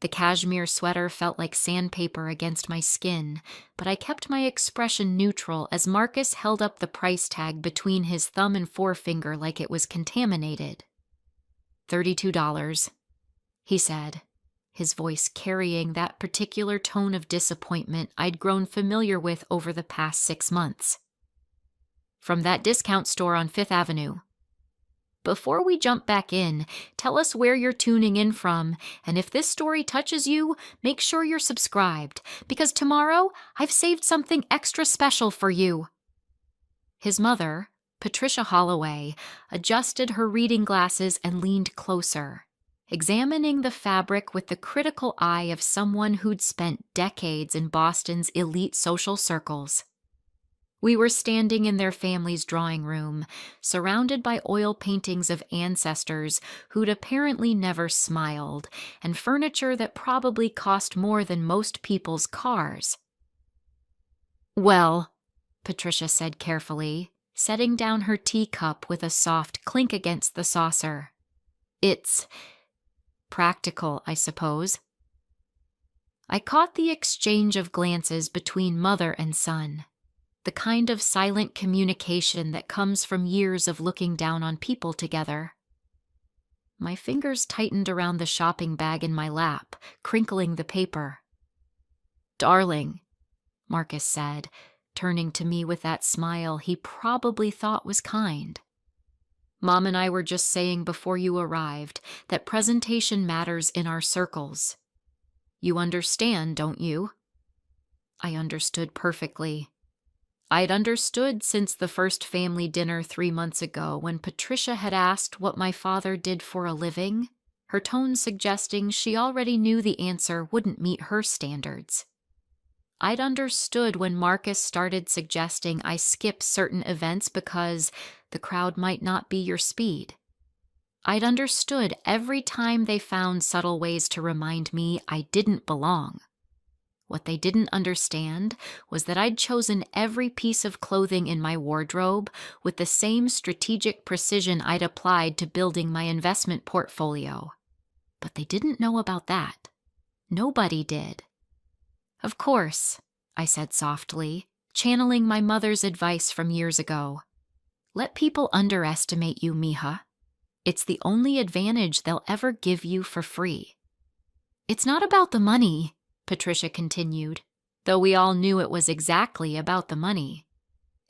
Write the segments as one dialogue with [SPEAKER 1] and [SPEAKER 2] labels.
[SPEAKER 1] The cashmere sweater felt like sandpaper against my skin, but I kept my expression neutral as Marcus held up the price tag between his thumb and forefinger like it was contaminated. $32, he said, his voice carrying that particular tone of disappointment I'd grown familiar with over the past 6 months. From that discount store on Fifth Avenue. Before we jump back in, tell us where you're tuning in from, and if this story touches you, make sure you're subscribed, because tomorrow I've saved something extra special for you. His mother, Patricia Holloway, adjusted her reading glasses and leaned closer, examining the fabric with the critical eye of someone who'd spent decades in Boston's elite social circles. We were standing in their family's drawing room, surrounded by oil paintings of ancestors who'd apparently never smiled, and furniture that probably cost more than most people's cars. "Well," Patricia said carefully, setting down her teacup with a soft clink against the saucer. "It's practical, I suppose." I caught the exchange of glances between mother and son. The kind of silent communication that comes from years of looking down on people together. My fingers tightened around the shopping bag in my lap, crinkling the paper. "Darling," Marcus said, turning to me with that smile he probably thought was kind. "Mom and I were just saying before you arrived that presentation matters in our circles. You understand, don't you?" I understood perfectly. I'd understood since the first family dinner 3 months ago when Patricia had asked what my father did for a living, her tone suggesting she already knew the answer wouldn't meet her standards. I'd understood when Marcus started suggesting I skip certain events because the crowd might not be your speed. I'd understood every time they found subtle ways to remind me I didn't belong. What they didn't understand was that I'd chosen every piece of clothing in my wardrobe with the same strategic precision I'd applied to building my investment portfolio. But they didn't know about that. Nobody did. "Of course," I said softly, channeling my mother's advice from years ago. "Let people underestimate you, mija. It's the only advantage they'll ever give you for free." "It's not about the money," Patricia continued, though we all knew it was exactly about the money.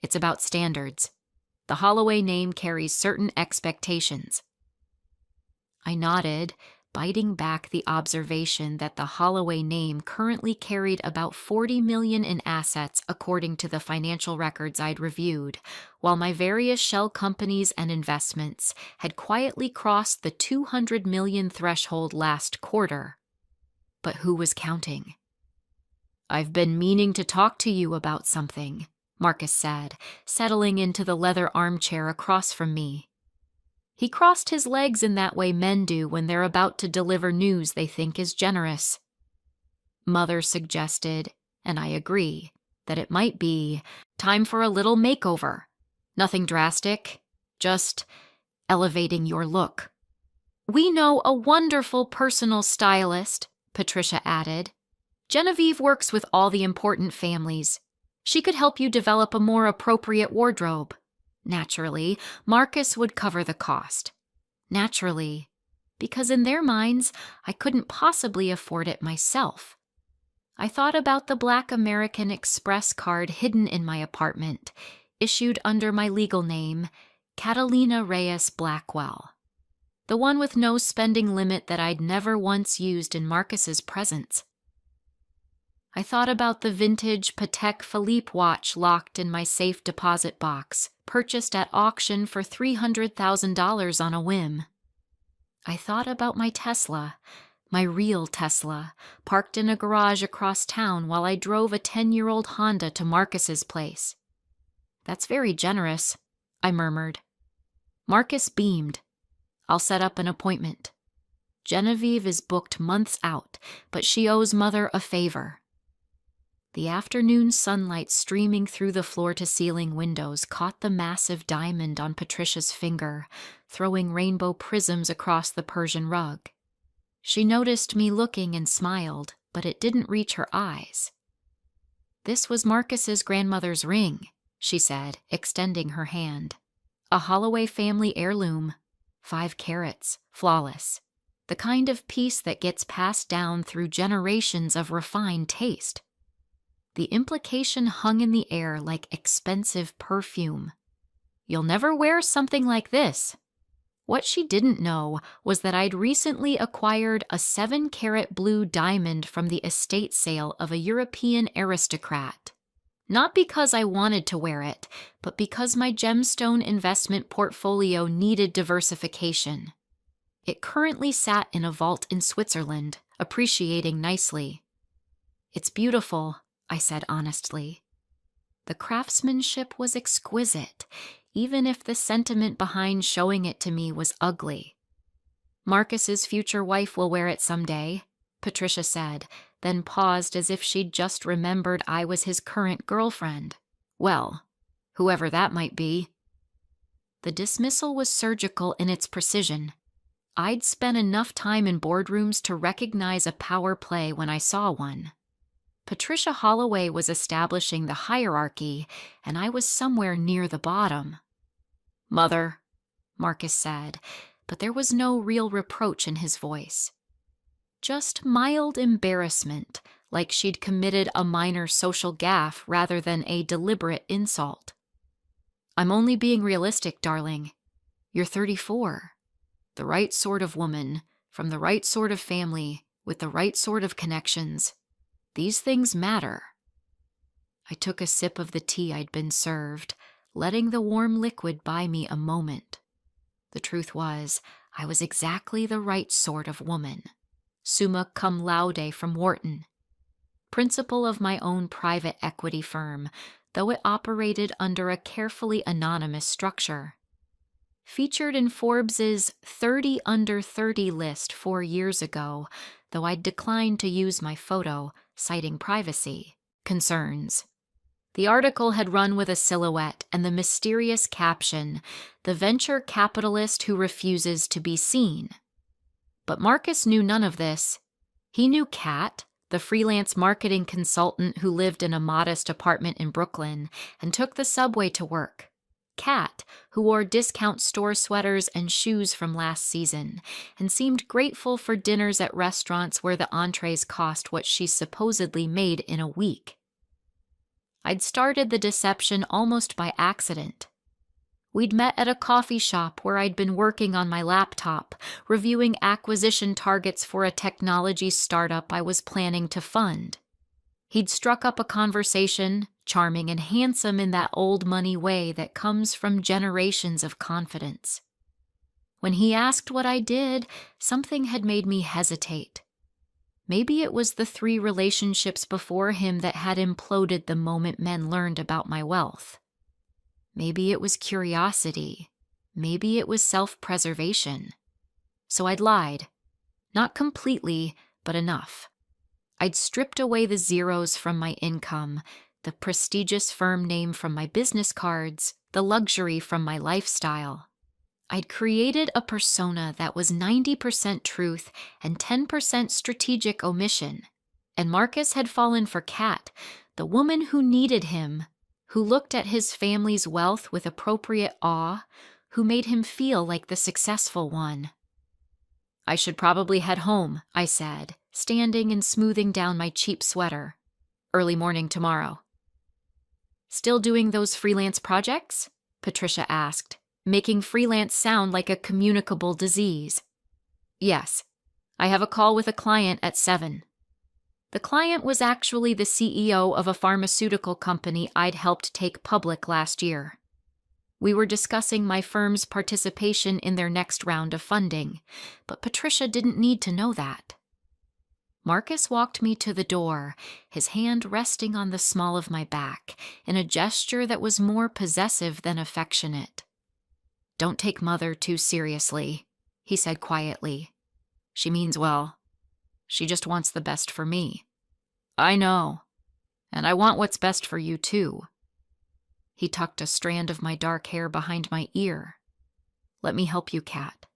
[SPEAKER 1] "It's about standards. The Holloway name carries certain expectations." I nodded, biting back the observation that the Holloway name currently carried about $40 million in assets according to the financial records I'd reviewed, while my various shell companies and investments had quietly crossed the $200 million threshold last quarter. But who was counting? "I've been meaning to talk to you about something," Marcus said, settling into the leather armchair across from me. He crossed his legs in that way men do when they're about to deliver news they think is generous. Mother suggested, and I agree, that it might be time for a little makeover. Nothing drastic, just elevating your look. "We know a wonderful personal stylist," Patricia added. "Genevieve works with all the important families. She could help you develop a more appropriate wardrobe." Naturally, Marcus would cover the cost. Naturally, because in their minds, I couldn't possibly afford it myself. I thought about the Black American Express card hidden in my apartment, issued under my legal name, Catalina Reyes Blackwell. The one with no spending limit that I'd never once used in Marcus's presence. I thought about the vintage Patek Philippe watch locked in my safe deposit box, purchased at auction for $300,000 on a whim. I thought about my Tesla, my real Tesla, parked in a garage across town while I drove a 10-year-old Honda to Marcus's place. "That's very generous," I murmured. Marcus beamed. "I'll set up an appointment. Genevieve is booked months out, but she owes Mother a favor." The afternoon sunlight streaming through the floor-to-ceiling windows caught the massive diamond on Patricia's finger, throwing rainbow prisms across the Persian rug. She noticed me looking and smiled, but it didn't reach her eyes. "This was Marcus's grandmother's ring," she said, extending her hand. "A Holloway family heirloom. 5 carats, flawless. The kind of piece that gets passed down through generations of refined taste." The implication hung in the air like expensive perfume. "You'll never wear something like this." What she didn't know was that I'd recently acquired a 7-carat blue diamond from the estate sale of a European aristocrat. Not because I wanted to wear it, but because my gemstone investment portfolio needed diversification. It currently sat in a vault in Switzerland, appreciating nicely. "It's beautiful," I said honestly. The craftsmanship was exquisite, even if the sentiment behind showing it to me was ugly. "Marcus's future wife will wear it someday," Patricia said, then paused as if she'd just remembered I was his current girlfriend. "Well, whoever that might be." The dismissal was surgical in its precision. I'd spent enough time in boardrooms to recognize a power play when I saw one. Patricia Holloway was establishing the hierarchy, and I was somewhere near the bottom. "Mother," Marcus said, but there was no real reproach in his voice. Just mild embarrassment, like she'd committed a minor social gaffe rather than a deliberate insult. "I'm only being realistic, darling. You're 34. The right sort of woman, from the right sort of family, with the right sort of connections. These things matter." I took a sip of the tea I'd been served, letting the warm liquid buy me a moment. The truth was, I was exactly the right sort of woman. Summa cum laude from Wharton. Principal of my own private equity firm, though it operated under a carefully anonymous structure. Featured in Forbes's 30 under 30 list 4 years ago, though I'd declined to use my photo, citing privacy concerns. The article had run with a silhouette and the mysterious caption, "The venture capitalist who refuses to be seen." But Marcus knew none of this. He knew Kat, the freelance marketing consultant who lived in a modest apartment in Brooklyn and took the subway to work. Kat, who wore discount store sweaters and shoes from last season, and seemed grateful for dinners at restaurants where the entrees cost what she supposedly made in a week. I'd started the deception almost by accident. We'd met at a coffee shop where I'd been working on my laptop, reviewing acquisition targets for a technology startup I was planning to fund. He'd struck up a conversation, charming and handsome in that old money way that comes from generations of confidence. When he asked what I did, something had made me hesitate. Maybe it was the 3 relationships before him that had imploded the moment men learned about my wealth. Maybe it was curiosity. Maybe it was self-preservation. So I'd lied. Not completely, but enough. I'd stripped away the zeros from my income, the prestigious firm name from my business cards, the luxury from my lifestyle. I'd created a persona that was 90% truth and 10% strategic omission. And Marcus had fallen for Kat, the woman who needed him, who looked at his family's wealth with appropriate awe, who made him feel like the successful one. "I should probably head home," I said, standing and smoothing down my cheap sweater. "Early morning tomorrow." "Still doing those freelance projects?" Patricia asked, making freelance sound like a communicable disease. "Yes. I have a call with a client at 7. The client was actually the CEO of a pharmaceutical company I'd helped take public last year. We were discussing my firm's participation in their next round of funding, but Patricia didn't need to know that. Marcus walked me to the door, his hand resting on the small of my back, in a gesture that was more possessive than affectionate. "Don't take Mother too seriously," he said quietly. "She means well. She just wants the best for me." "I know. And I want what's best for you, too." He tucked a strand of my dark hair behind my ear. "Let me help you, Kat."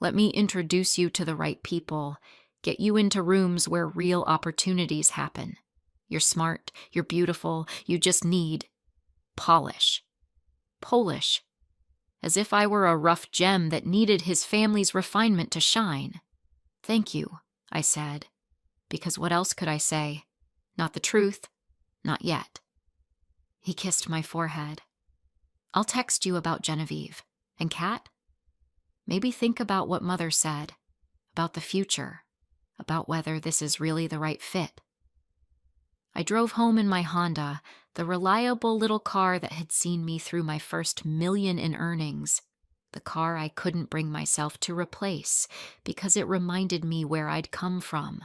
[SPEAKER 1] Let me introduce you to the right people, get you into rooms where real opportunities happen. You're smart, you're beautiful, you just need polish. Polish. As if I were a rough gem that needed his family's refinement to shine. Thank you, I said, because what else could I say? Not the truth, not yet. He kissed my forehead. I'll text you about Genevieve. And Kat? Maybe think about what Mother said, about the future, about whether this is really the right fit. I drove home in my Honda, the reliable little car that had seen me through my first $1 million in earnings, the car I couldn't bring myself to replace because it reminded me where I'd come from.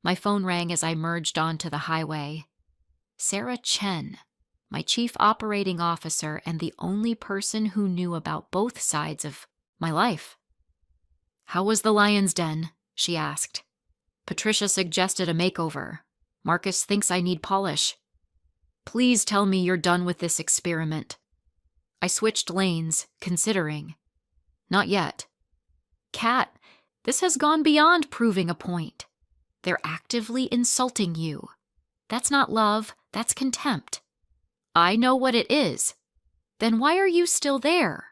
[SPEAKER 1] My phone rang as I merged onto the highway. Sarah Chen, my chief operating officer and the only person who knew about both sides of my life. How was the Lion's Den? She asked. Patricia suggested a makeover. Marcus thinks I need polish. Please tell me you're done with this experiment. I switched lanes, considering. Not yet. Kat, this has gone beyond proving a point. They're actively insulting you. That's not love, that's contempt. I know what it is. Then why are you still there?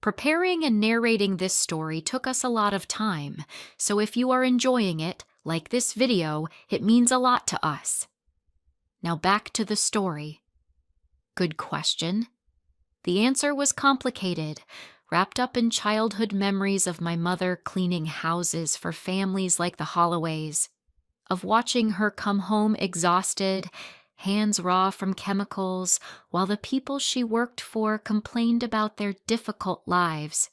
[SPEAKER 1] Preparing and narrating this story took us a lot of time, so if you are enjoying it, like this video, it means a lot to us. Now back to the story. Good question. The answer was complicated, wrapped up in childhood memories of my mother cleaning houses for families like the Holloways, of watching her come home exhausted, hands raw from chemicals, while the people she worked for complained about their difficult lives,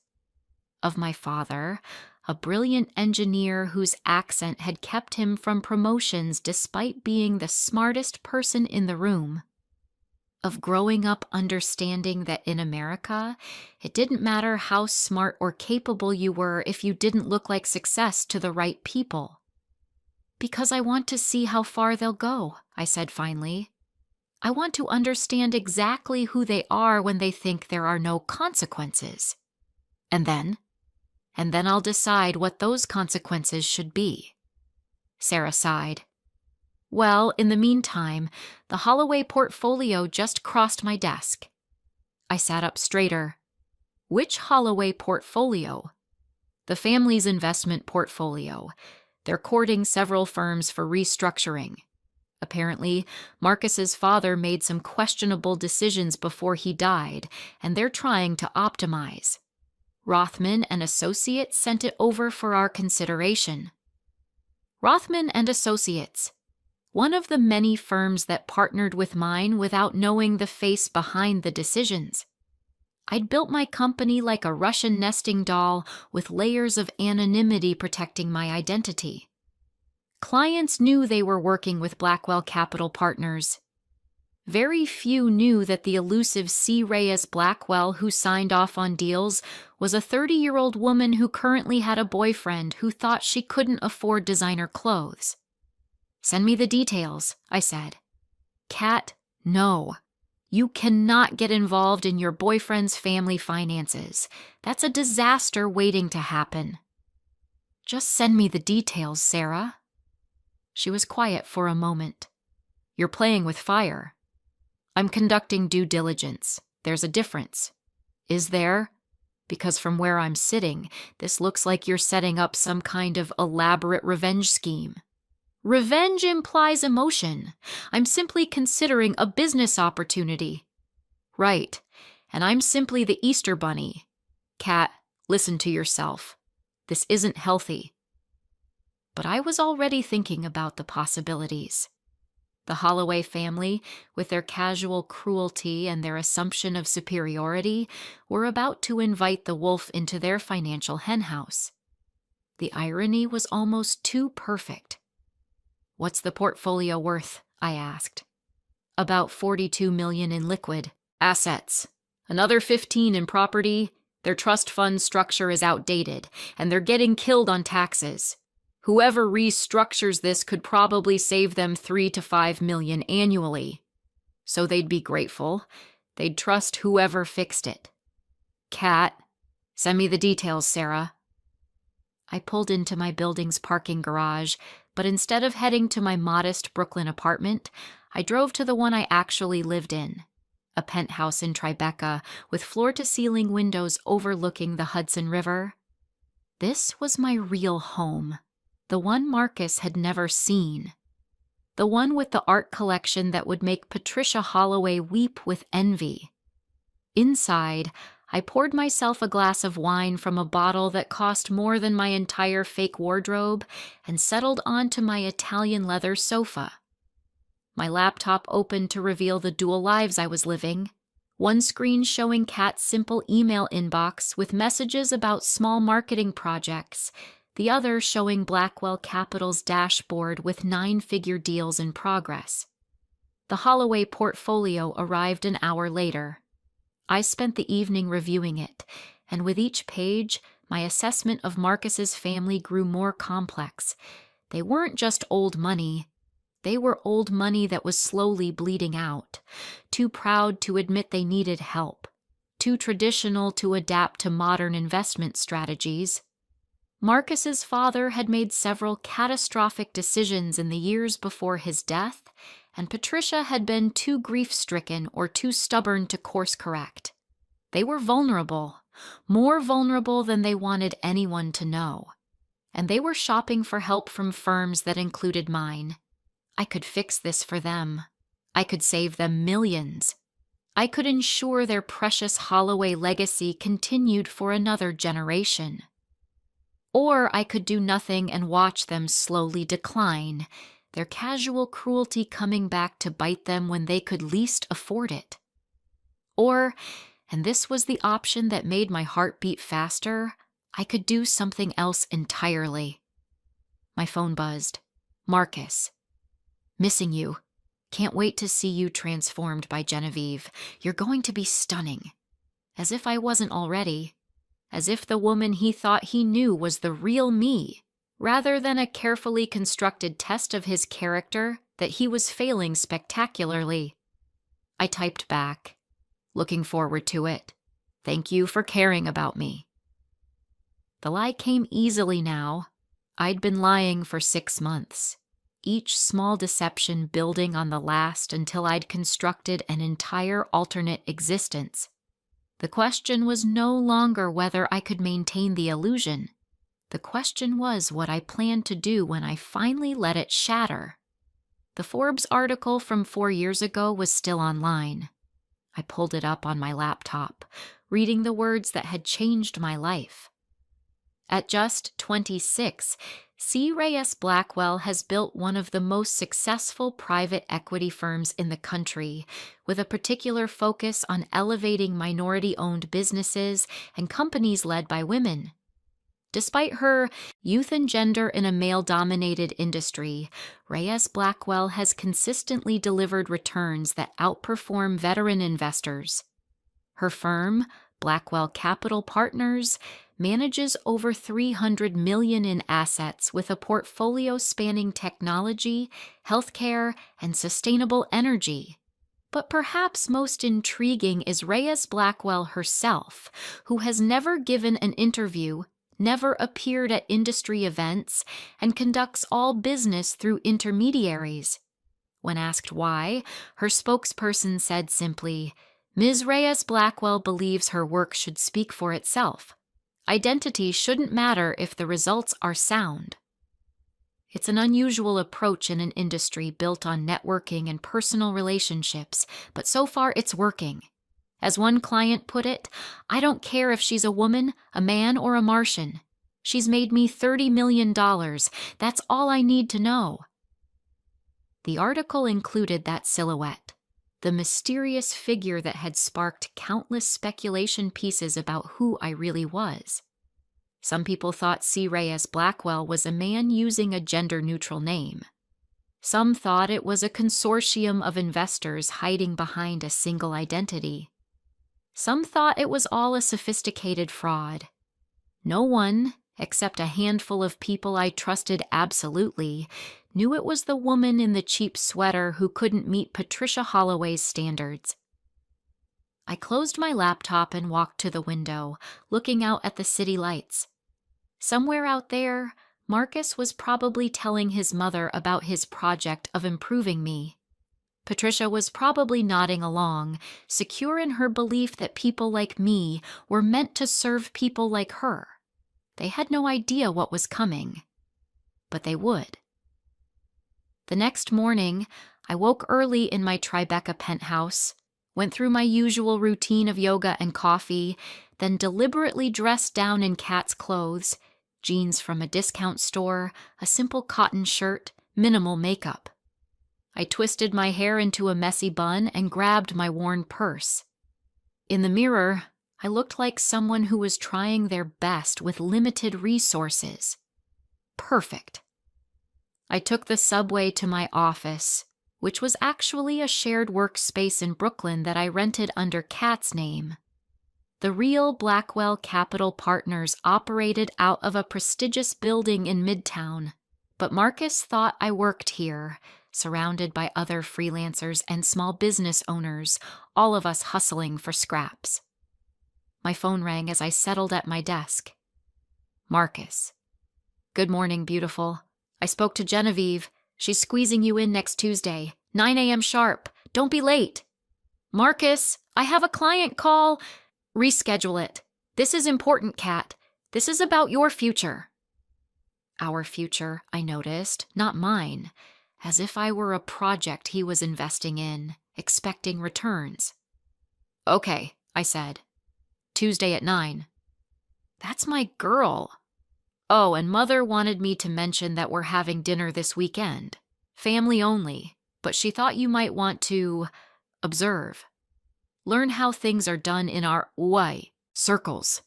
[SPEAKER 1] of my father, a brilliant engineer whose accent had kept him from promotions despite being the smartest person in the room, of growing up understanding that in America, it didn't matter how smart or capable you were if you didn't look like success to the right people. Because I want to see how far they'll go, I said finally. I want to understand exactly who they are when they think there are no consequences. And then I'll decide what those consequences should be. Sarah sighed. Well, in the meantime, the Holloway portfolio just crossed my desk. I sat up straighter. Which Holloway portfolio? The family's investment portfolio. They're courting several firms for restructuring. Apparently, Marcus's father made some questionable decisions before he died, and they're trying to optimize. Rothman and Associates sent it over for our consideration. Rothman and Associates, one of the many firms that partnered with mine without knowing the face behind the decisions. I'd built my company like a Russian nesting doll with layers of anonymity protecting my identity. Clients knew they were working with Blackwell Capital Partners. Very few knew that the elusive C. Reyes Blackwell who signed off on deals was a 30-year-old woman who currently had a boyfriend who thought she couldn't afford designer clothes. Send me the details, I said. Kat, no. You cannot get involved in your boyfriend's family finances. That's a disaster waiting to happen. Just send me the details, Sarah. She was quiet for a moment. You're playing with fire. I'm conducting due diligence. There's a difference. Is there? Because from where I'm sitting, this looks like you're setting up some kind of elaborate revenge scheme. Revenge implies emotion. I'm simply considering a business opportunity. Right, and I'm simply the Easter Bunny. Kat, listen to yourself. This isn't healthy. But I was already thinking about the possibilities. The Holloway family, with their casual cruelty and their assumption of superiority, were about to invite the wolf into their financial henhouse. The irony was almost too perfect. What's the portfolio worth? I asked. About $42 million in liquid assets. Another 15 in property. Their trust fund structure is outdated, and they're getting killed on taxes. Whoever restructures this could probably save them $3 to $5 million annually. So they'd be grateful. They'd trust whoever fixed it. Kat, Send me the details, Sarah. I pulled into my building's parking garage, but instead of heading to my modest Brooklyn apartment, I drove to the one I actually lived in, a penthouse in Tribeca with floor-to-ceiling windows overlooking the Hudson River. This was my real home, the one Marcus had never seen, the one with the art collection that would make Patricia Holloway weep with envy. Inside, I poured myself a glass of wine from a bottle that cost more than my entire fake wardrobe and settled onto my Italian leather sofa. My laptop opened to reveal the dual lives I was living. One screen showing Kat's simple email inbox with messages about small marketing projects, the other showing Blackwell Capital's dashboard with 9-figure deals in progress. The Holloway portfolio arrived an hour later. I spent the evening reviewing it, and with each page, my assessment of Marcus's family grew more complex. They weren't just old money. They were old money that was slowly bleeding out, too proud to admit they needed help, too traditional to adapt to modern investment strategies. Marcus's father had made several catastrophic decisions in the years before his death, and Patricia had been too grief-stricken or too stubborn to course-correct. They were vulnerable, more vulnerable than they wanted anyone to know, and they were shopping for help from firms that included mine. I could fix this for them. I could save them millions. I could ensure their precious Holloway legacy continued for another generation. Or I could do nothing and watch them slowly decline, their casual cruelty coming back to bite them when they could least afford it. Or, and this was the option that made my heart beat faster, I could do something else entirely. My phone buzzed. Marcus. Missing you. Can't wait to see you transformed by Genevieve. You're going to be stunning. As if I wasn't already. As if the woman he thought he knew was the real me, rather than a carefully constructed test of his character that he was failing spectacularly. I typed back. Looking forward to it. Thank you for caring about me. The lie came easily now. I'd been lying for 6 months. Each small deception building on the last until I'd constructed an entire alternate existence. The question was no longer whether I could maintain the illusion. The question was what I planned to do when I finally let it shatter. The Forbes article from 4 years ago was still online. I pulled it up on my laptop, reading the words that had changed my life. At just 26, C. Reyes Blackwell has built one of the most successful private equity firms in the country, with a particular focus on elevating minority-owned businesses and companies led by women. Despite her youth and gender in a male-dominated industry, Reyes Blackwell has consistently delivered returns that outperform veteran investors. Her firm, Blackwell Capital Partners, manages over $300 million in assets with a portfolio spanning technology, healthcare, and sustainable energy. But perhaps most intriguing is Reyes Blackwell herself, who has never given an interview, never appeared at industry events, and conducts all business through intermediaries. When asked why, her spokesperson said simply, "Ms. Reyes Blackwell believes her work should speak for itself. Identity shouldn't matter if the results are sound." It's an unusual approach in an industry built on networking and personal relationships, but so far it's working. As one client put it, "I don't care if she's a woman, a man, or a Martian. She's made me $30 million. That's all I need to know." The article included that silhouette, the mysterious figure that had sparked countless speculation pieces about who I really was. Some people thought C. Reyes Blackwell was a man using a gender-neutral name. Some thought it was a consortium of investors hiding behind a single identity. Some thought it was all a sophisticated fraud. No one, except a handful of people I trusted absolutely, knew it was the woman in the cheap sweater who couldn't meet Patricia Holloway's standards. I closed my laptop and walked to the window, looking out at the city lights. Somewhere out there, Marcus was probably telling his mother about his project of improving me. Patricia was probably nodding along, secure in her belief that people like me were meant to serve people like her. They had no idea what was coming, but they would. The next morning, I woke early in my Tribeca penthouse, went through my usual routine of yoga and coffee, then deliberately dressed down in Kat's clothes, jeans from a discount store, a simple cotton shirt, minimal makeup. I twisted my hair into a messy bun and grabbed my worn purse. In the mirror, I looked like someone who was trying their best with limited resources. Perfect. I took the subway to my office, which was actually a shared workspace in Brooklyn that I rented under Kat's name. The real Blackwell Capital Partners operated out of a prestigious building in Midtown, but Marcus thought I worked here, surrounded by other freelancers and small business owners, all of us hustling for scraps. My phone rang as I settled at my desk. Marcus. Good morning, beautiful. I spoke to Genevieve. She's squeezing you in next Tuesday, 9 a.m. sharp. Don't be late. Marcus, I have a client call. Reschedule it. This is important, Kat. This is about your future. Our future, I noticed, not mine, as if I were a project he was investing in, expecting returns. Okay, I said. Tuesday at 9. That's my girl. Oh, and Mother wanted me to mention that we're having dinner this weekend. Family only, but she thought you might want to observe. Learn how things are done in our circles.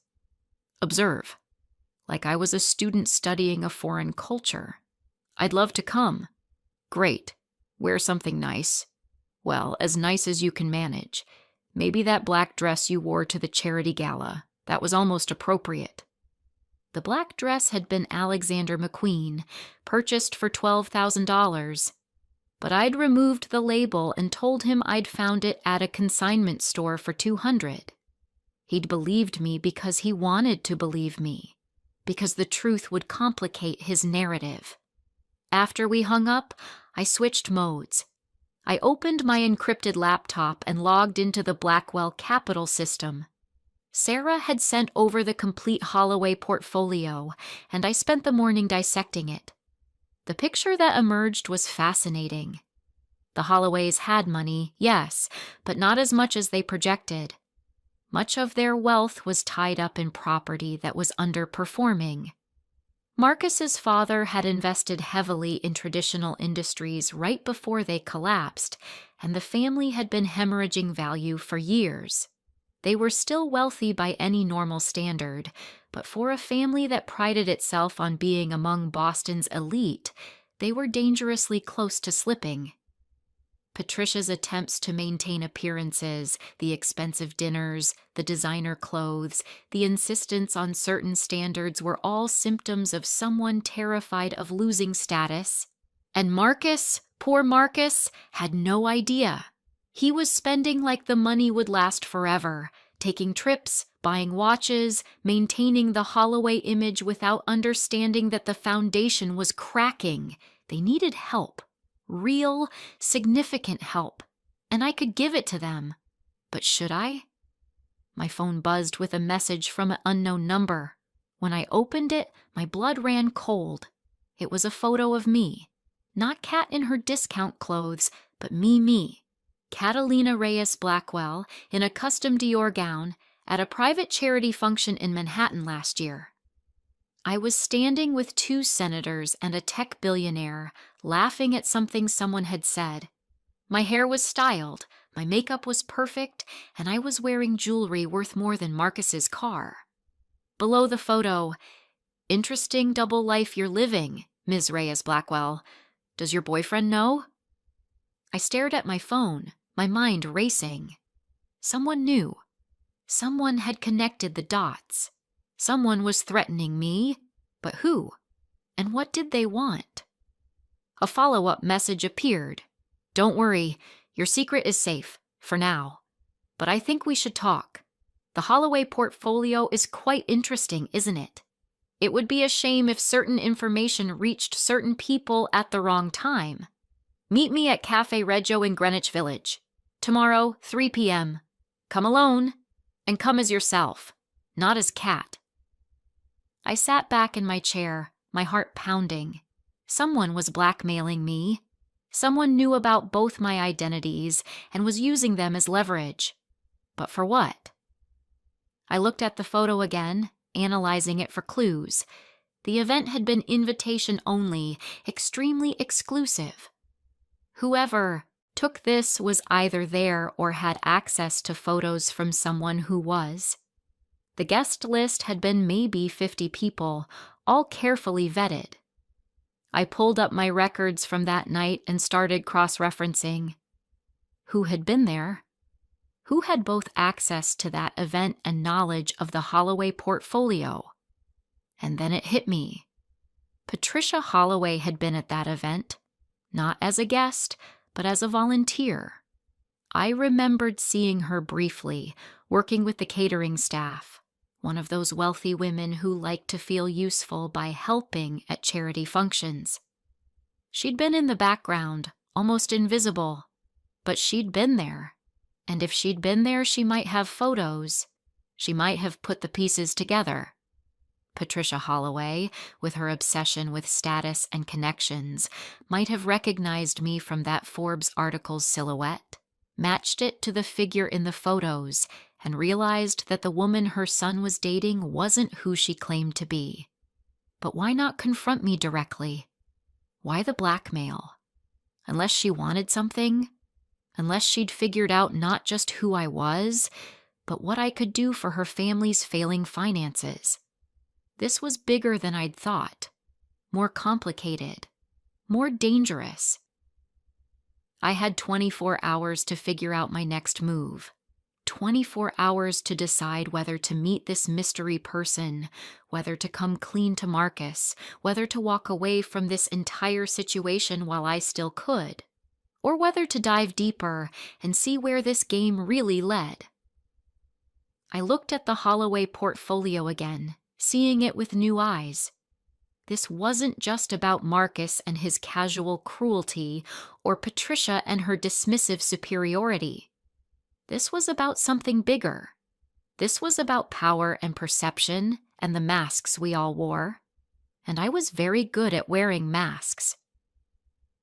[SPEAKER 1] Observe. Like I was a student studying a foreign culture. I'd love to come. Great. Wear something nice. Well, as nice as you can manage. Maybe that black dress you wore to the charity gala. That was almost appropriate. The black dress had been Alexander McQueen, purchased for $12,000. But I'd removed the label and told him I'd found it at a consignment store for $200. He'd believed me because he wanted to believe me, because the truth would complicate his narrative. After we hung up, I switched modes. I opened my encrypted laptop and logged into the Blackwell Capital system. Sarah had sent over the complete Holloway portfolio, and I spent the morning dissecting it. The picture that emerged was fascinating. The Holloways had money, yes, but not as much as they projected. Much of their wealth was tied up in property that was underperforming. Marcus's father had invested heavily in traditional industries right before they collapsed, and the family had been hemorrhaging value for years. They were still wealthy by any normal standard, but for a family that prided itself on being among Boston's elite, they were dangerously close to slipping. Patricia's attempts to maintain appearances, the expensive dinners, the designer clothes, the insistence on certain standards were all symptoms of someone terrified of losing status. And Marcus, poor Marcus, had no idea. He was spending like the money would last forever, taking trips, buying watches, maintaining the Holloway image without understanding that the foundation was cracking. They needed help. Real, significant help, and I could give it to them. But should I? My phone buzzed with a message from an unknown number. When I opened it, my blood ran cold. It was a photo of me. Not Kat in her discount clothes, but me. Catalina Reyes Blackwell, in a custom Dior gown, at a private charity function in Manhattan last year. I was standing with 2 senators and a tech billionaire, laughing at something someone had said. My hair was styled, my makeup was perfect, and I was wearing jewelry worth more than Marcus's car. Below the photo, interesting double life you're living, Ms. Reyes Blackwell. Does your boyfriend know? I stared at my phone, my mind racing. Someone knew. Someone had connected the dots. Someone was threatening me, but who? And what did they want? A follow-up message appeared. Don't worry, your secret is safe, for now. but I think we should talk. The Holloway portfolio is quite interesting, isn't it? It would be a shame if certain information reached certain people at the wrong time. Meet me at Cafe Reggio in Greenwich Village. Tomorrow, 3 p.m. Come alone, and come as yourself, not as Kat. I sat back in my chair, my heart pounding. Someone was blackmailing me. Someone knew about both my identities and was using them as leverage. But for what? I looked at the photo again, analyzing it for clues. The event had been invitation only, extremely exclusive. Whoever took this was either there or had access to photos from someone who was. The guest list had been maybe 50 people, all carefully vetted. I pulled up my records from that night and started cross-referencing. Who had been there? Who had both access to that event and knowledge of the Holloway portfolio? And then it hit me. Patricia Holloway had been at that event, not as a guest, but as a volunteer. I remembered seeing her briefly, working with the catering staff, one of those wealthy women who like to feel useful by helping at charity functions. She'd been in the background, almost invisible, but she'd been there. And if she'd been there, she might have photos. She might have put the pieces together. Patricia Holloway, with her obsession with status and connections, might have recognized me from that Forbes article's silhouette, matched it to the figure in the photos, and realized that the woman her son was dating wasn't who she claimed to be. But why not confront me directly? Why the blackmail? Unless she wanted something? Unless she'd figured out not just who I was, but what I could do for her family's failing finances. This was bigger than I'd thought, more complicated, more dangerous. I had 24 hours to figure out my next move. 24 hours to decide whether to meet this mystery person, whether to come clean to Marcus, whether to walk away from this entire situation while I still could, or whether to dive deeper and see where this game really led. I looked at the Holloway portfolio again, seeing it with new eyes. This wasn't just about Marcus and his casual cruelty, or Patricia and her dismissive superiority. This was about something bigger. This was about power and perception and the masks we all wore. And I was very good at wearing masks.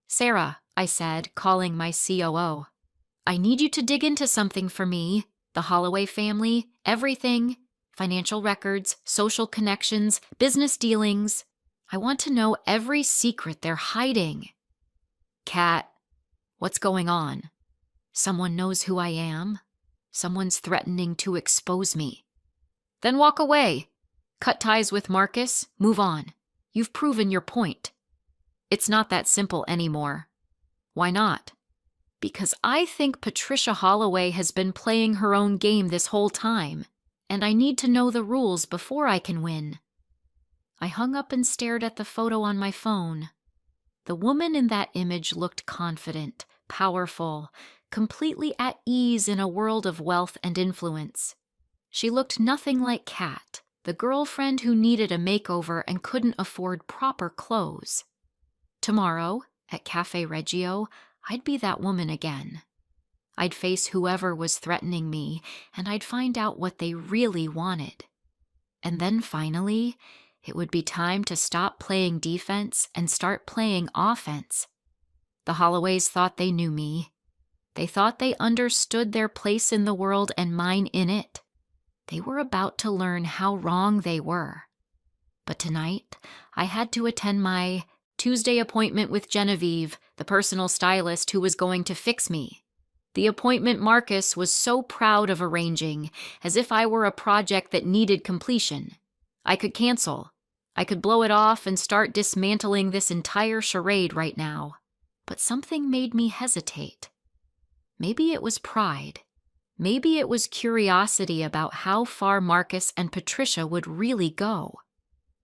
[SPEAKER 1] "Sarah," I said, calling my COO, "I need you to dig into something for me. The Holloway family, everything. Financial records, social connections, business dealings. I want to know every secret they're hiding." "Kat, what's going on? Someone knows who I am. Someone's threatening to expose me." "Then walk away. Cut ties with Marcus, move on. You've proven your point." "It's not that simple anymore." "Why not?" "Because I think Patricia Holloway has been playing her own game this whole time, and I need to know the rules before I can win." I hung up and stared at the photo on my phone. The woman in that image looked confident, powerful, completely at ease in a world of wealth and influence. She looked nothing like Kat, the girlfriend who needed a makeover and couldn't afford proper clothes. Tomorrow, at Cafe Reggio, I'd be that woman again. I'd face whoever was threatening me, and I'd find out what they really wanted. And then finally, it would be time to stop playing defense and start playing offense. The Holloways thought they knew me. They thought they understood their place in the world and mine in it. They were about to learn how wrong they were. But tonight, I had to attend my Tuesday appointment with Genevieve, the personal stylist who was going to fix me. The appointment Marcus was so proud of arranging, as if I were a project that needed completion. I could cancel. I could blow it off and start dismantling this entire charade right now. But something made me hesitate. Maybe it was pride. Maybe it was curiosity about how far Marcus and Patricia would really go.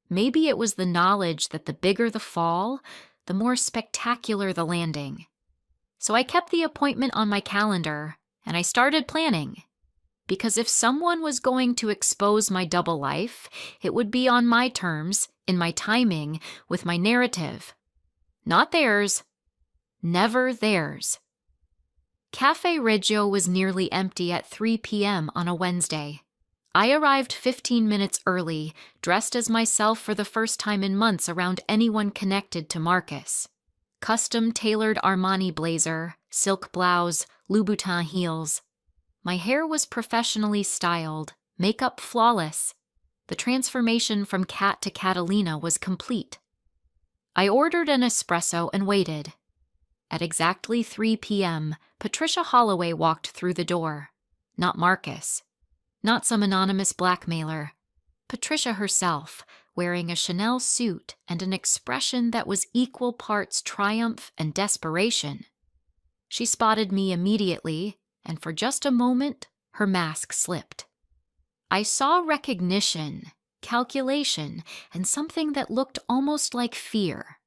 [SPEAKER 1] Maybe it was the knowledge that the bigger the fall, the more spectacular the landing. So I kept the appointment on my calendar, and I started planning. Because if someone was going to expose my double life, it would be on my terms, in my timing, with my narrative. Not theirs. Never theirs. Cafe Reggio was nearly empty at 3 p.m. on a Wednesday. I arrived 15 minutes early, dressed as myself for the first time in months around anyone connected to Marcus. Custom-tailored Armani blazer, silk blouse, Louboutin heels. My hair was professionally styled, makeup flawless. The transformation from Kat to Catalina was complete. I ordered an espresso and waited. At exactly 3 p.m., Patricia Holloway walked through the door. Not Marcus. Not some anonymous blackmailer. Patricia herself, wearing a Chanel suit and an expression that was equal parts triumph and desperation. She spotted me immediately, and for just a moment, her mask slipped. I saw recognition, calculation, and something that looked almost like fear.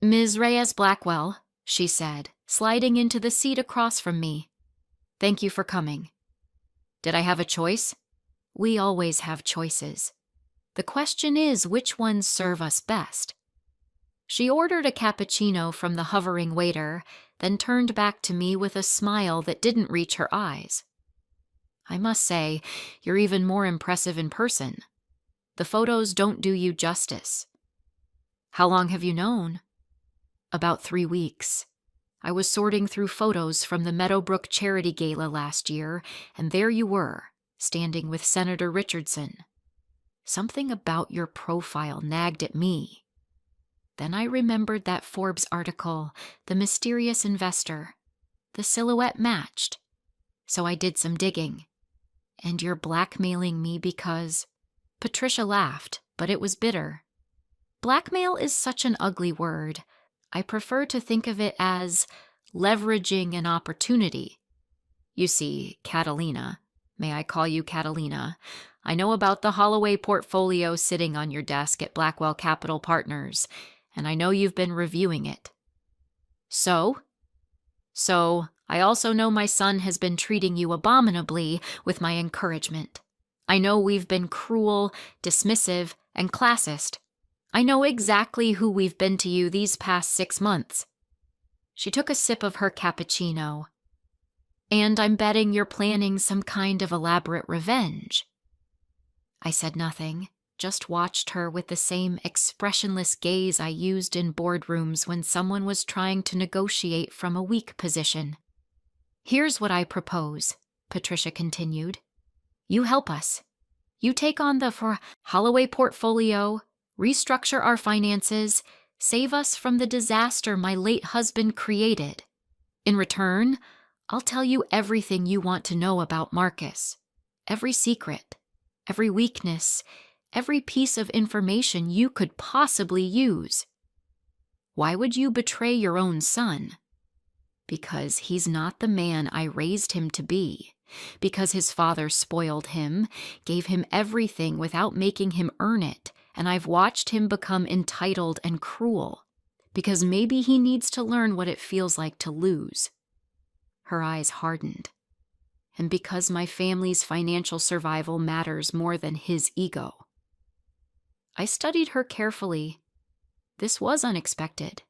[SPEAKER 1] "Ms. Reyes-Blackwell," she said, sliding into the seat across from me. "Thank you for coming." Did I have a choice? We always have choices. The question is which ones serve us best. She ordered a cappuccino from the hovering waiter, then turned back to me with a smile that didn't reach her eyes. "I must say, you're even more impressive in person. The photos don't do you justice." "How long have you known?" "About 3 weeks. I was sorting through photos from the Meadowbrook Charity Gala last year, and there you were, standing with Senator Richardson. Something about your profile nagged at me. Then I remembered that Forbes article, The Mysterious Investor. The silhouette matched. So I did some digging. And you're blackmailing me because—" Patricia laughed, but it was bitter. Blackmail is such an ugly word. I prefer to think of it as leveraging an opportunity. You see, Catalina, may I call you Catalina, I know about the Holloway portfolio sitting on your desk at Blackwell Capital Partners, and I know you've been reviewing it. So, I also know my son has been treating you abominably with my encouragement. I know we've been cruel, dismissive, and classist. I know exactly who we've been to you these past 6 months. She took a sip of her cappuccino. And I'm betting you're planning some kind of elaborate revenge. I said nothing, just watched her with the same expressionless gaze I used in boardrooms when someone was trying to negotiate from a weak position. "Here's what I propose," Patricia continued. "You help us. You take on the Holloway portfolio, restructure our finances, save us from the disaster my late husband created. In return, I'll tell you everything you want to know about Marcus. Every secret, every weakness, every piece of information you could possibly use. Why would you betray your own son? Because he's not the man I raised him to be. Because his father spoiled him, gave him everything without making him earn it, and I've watched him become entitled and cruel. Because maybe he needs to learn what it feels like to lose." Her eyes hardened. "And because my family's financial survival matters more than his ego." I studied her carefully. This was unexpected.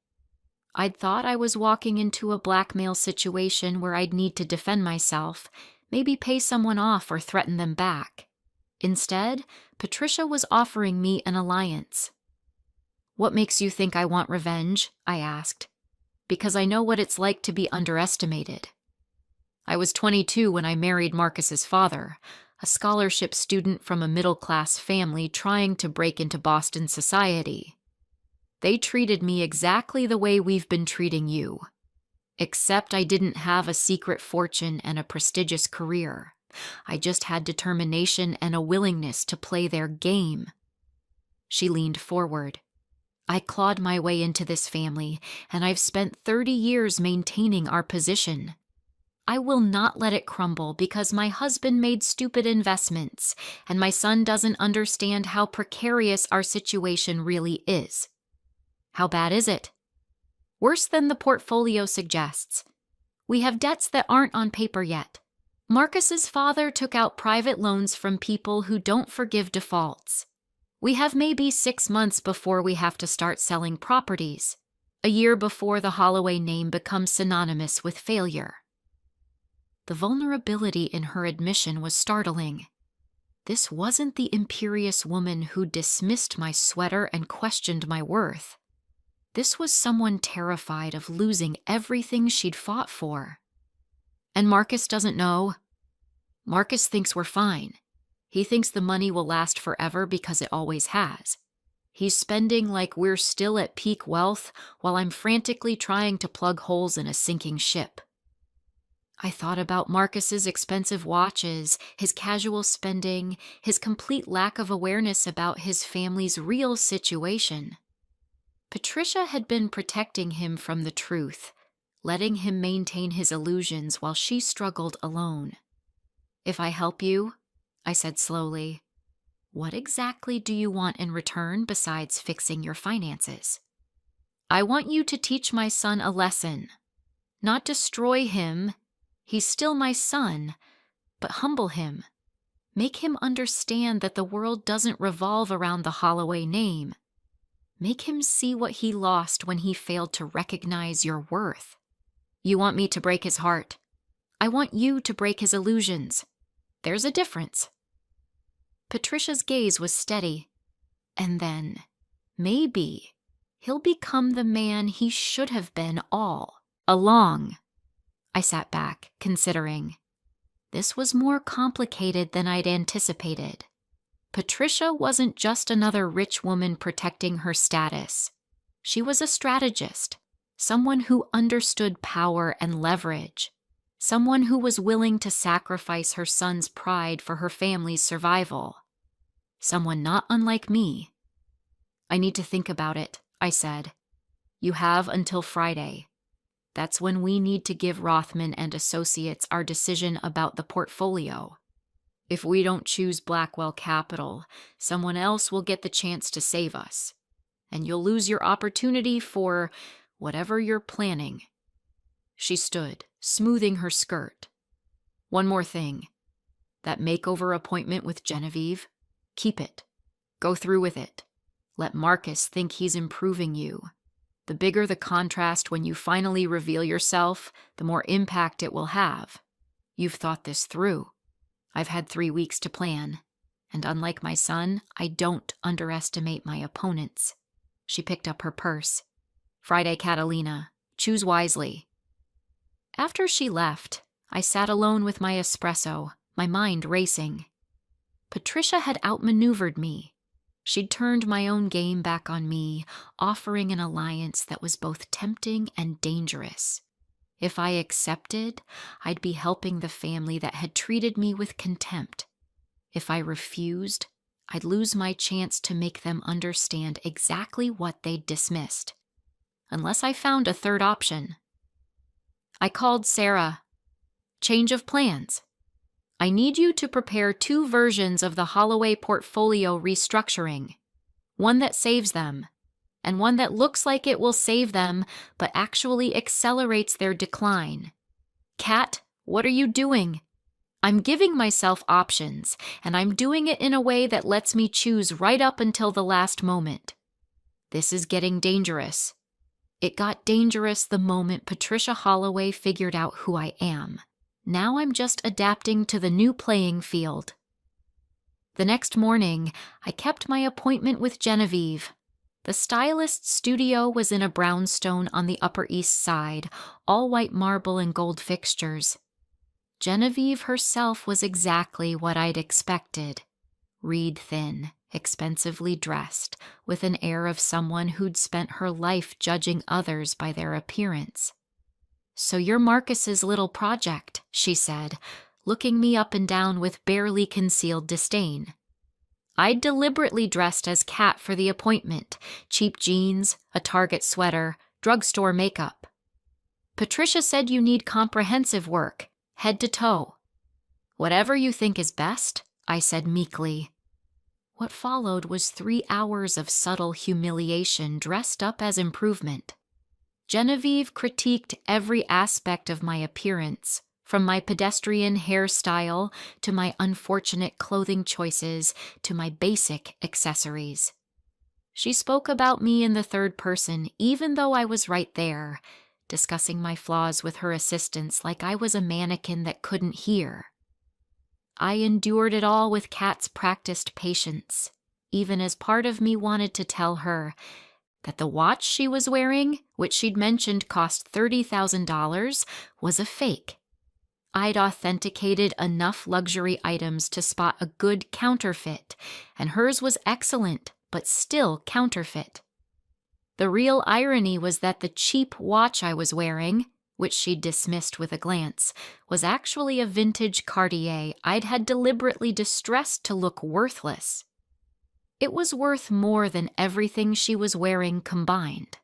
[SPEAKER 1] I'd thought I was walking into a blackmail situation where I'd need to defend myself, maybe pay someone off or threaten them back. Instead, Patricia was offering me an alliance. "What makes you think I want revenge?" I asked. "Because I know what it's like to be underestimated. I was 22 when I married Marcus's father, a scholarship student from a middle-class family trying to break into Boston society. They treated me exactly the way we've been treating you. Except I didn't have a secret fortune and a prestigious career. I just had determination and a willingness to play their game." She leaned forward. "I clawed my way into this family, and I've spent 30 years maintaining our position. I will not let it crumble because my husband made stupid investments, and my son doesn't understand how precarious our situation really is." "How bad is it?" "Worse than the portfolio suggests. We have debts that aren't on paper yet. Marcus's father took out private loans from people who don't forgive defaults. We have maybe 6 months before we have to start selling properties, a year before the Holloway name becomes synonymous with failure. The vulnerability in her admission was startling. This wasn't the imperious woman who dismissed my sweater and questioned my worth. This was someone terrified of losing everything she'd fought for. And Marcus doesn't know. Marcus thinks we're fine. He thinks the money will last forever because it always has. He's spending like we're still at peak wealth while I'm frantically trying to plug holes in a sinking ship. I thought about Marcus's expensive watches, his casual spending, his complete lack of awareness about his family's real situation. Patricia had been protecting him from the truth, letting him maintain his illusions while she struggled alone. "If I help you," I said slowly, "what exactly do you want in return besides fixing your finances?" "I want you to teach my son a lesson. Not destroy him. He's still my son, but humble him. Make him understand that the world doesn't revolve around the Holloway name. Make him see what he lost when he failed to recognize your worth. You want me to break his heart. I want you to break his illusions. There's a difference." Patricia's gaze was steady. And then, maybe, he'll become the man he should have been all along. I sat back, considering. This was more complicated than I'd anticipated. Patricia wasn't just another rich woman protecting her status. She was a strategist, someone who understood power and leverage, someone who was willing to sacrifice her son's pride for her family's survival. Someone not unlike me. "I need to think about it," I said. "You have until Friday. That's when we need to give Rothman and Associates our decision about the portfolio. If we don't choose Blackwell Capital, someone else will get the chance to save us, and you'll lose your opportunity for whatever you're planning." She stood, smoothing her skirt. "One more thing. That makeover appointment with Genevieve, keep it. Go through with it. Let Marcus think he's improving you. The bigger the contrast when you finally reveal yourself, the more impact it will have. You've thought this through. I've had 3 weeks to plan, and unlike my son, I don't underestimate my opponents." She picked up her purse. "Friday, Catalina. Choose wisely." After she left, I sat alone with my espresso, my mind racing. Patricia had outmaneuvered me. She'd turned my own game back on me, offering an alliance that was both tempting and dangerous. If I accepted, I'd be helping the family that had treated me with contempt. If I refused, I'd lose my chance to make them understand exactly what they'd dismissed. Unless I found a third option. I called Sarah. "Change of plans. I need you to prepare 2 versions of the Holloway portfolio restructuring. One that saves them, and one that looks like it will save them, but actually accelerates their decline. Kat, what are you doing? I'm giving myself options, and I'm doing it in a way that lets me choose right up until the last moment. This is getting dangerous. It got dangerous the moment Patricia Holloway figured out who I am. Now I'm just adapting to the new playing field." The next morning, I kept my appointment with Genevieve. The stylist's studio was in a brownstone on the Upper East Side, all white marble and gold fixtures. Genevieve herself was exactly what I'd expected. Reed thin, expensively dressed, with an air of someone who'd spent her life judging others by their appearance. "So you're Marcus's little project," she said, looking me up and down with barely concealed disdain. I'd deliberately dressed as Kat for the appointment, cheap jeans, a Target sweater, drugstore makeup. "Patricia said you need comprehensive work, head to toe." "Whatever you think is best," I said meekly. What followed was 3 hours of subtle humiliation dressed up as improvement. Genevieve critiqued every aspect of my appearance, From my pedestrian hairstyle, to my unfortunate clothing choices, to my basic accessories. She spoke about me in the third person, even though I was right there, discussing my flaws with her assistants like I was a mannequin that couldn't hear. I endured it all with Kat's practiced patience, even as part of me wanted to tell her that the watch she was wearing, which she'd mentioned cost $30,000, was a fake. I'd authenticated enough luxury items to spot a good counterfeit, and hers was excellent, but still counterfeit. The real irony was that the cheap watch I was wearing, which she dismissed with a glance, was actually a vintage Cartier I'd had deliberately distressed to look worthless. It was worth more than everything she was wearing combined.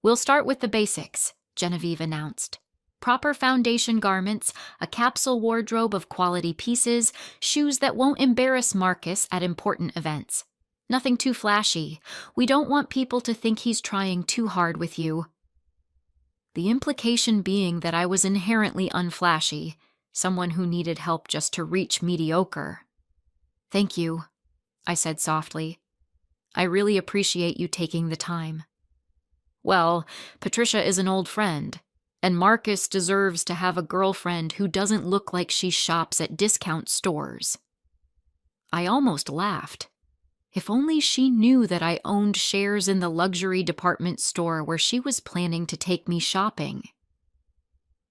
[SPEAKER 1] "We'll start with the basics," Genevieve announced. "Proper foundation garments, a capsule wardrobe of quality pieces, shoes that won't embarrass Marcus at important events. Nothing too flashy. We don't want people to think he's trying too hard with you." The implication being that I was inherently unflashy, someone who needed help just to reach mediocre. "Thank you," I said softly. "I really appreciate you taking the time." "Well, Patricia is an old friend, and Marcus deserves to have a girlfriend who doesn't look like she shops at discount stores." I almost laughed. If only she knew that I owned shares in the luxury department store where she was planning to take me shopping.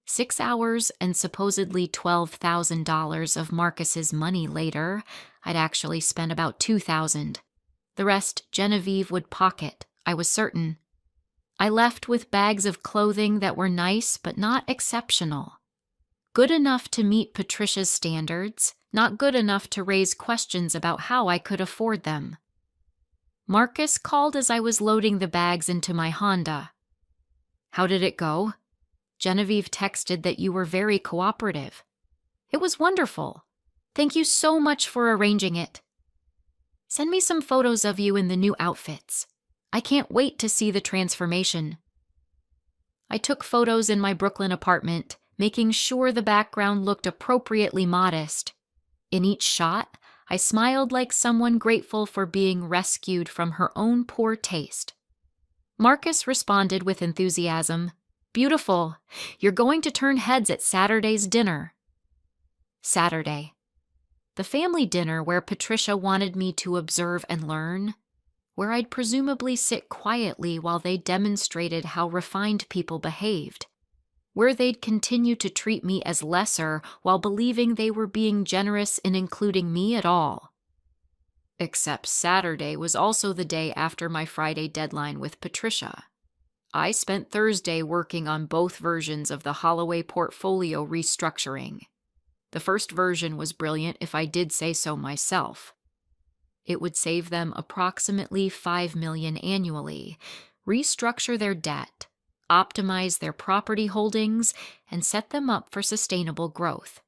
[SPEAKER 1] 6 hours and supposedly $12,000 of Marcus's money later, I'd actually spent about $2,000. The rest Genevieve would pocket, I was certain. I left with bags of clothing that were nice but not exceptional. Good enough to meet Patricia's standards, not good enough to raise questions about how I could afford them. Marcus called as I was loading the bags into my Honda. "How did it go? Genevieve texted that you were very cooperative." "It was wonderful. Thank you so much for arranging it. Send me some photos of you in the new outfits. I can't wait to see the transformation." I took photos in my Brooklyn apartment, making sure the background looked appropriately modest. In each shot, I smiled like someone grateful for being rescued from her own poor taste. Marcus responded with enthusiasm. "Beautiful. You're going to turn heads at Saturday's dinner." Saturday. The family dinner where Patricia wanted me to observe and learn, where I'd presumably sit quietly while they demonstrated how refined people behaved, where they'd continue to treat me as lesser while believing they were being generous in including me at all. Except Saturday was also the day after my Friday deadline with Patricia. I spent Thursday working on both versions of the Holloway portfolio restructuring. The first version was brilliant if I did say so myself. It would save them approximately $5 million annually, restructure their debt, optimize their property holdings, and set them up for sustainable growth.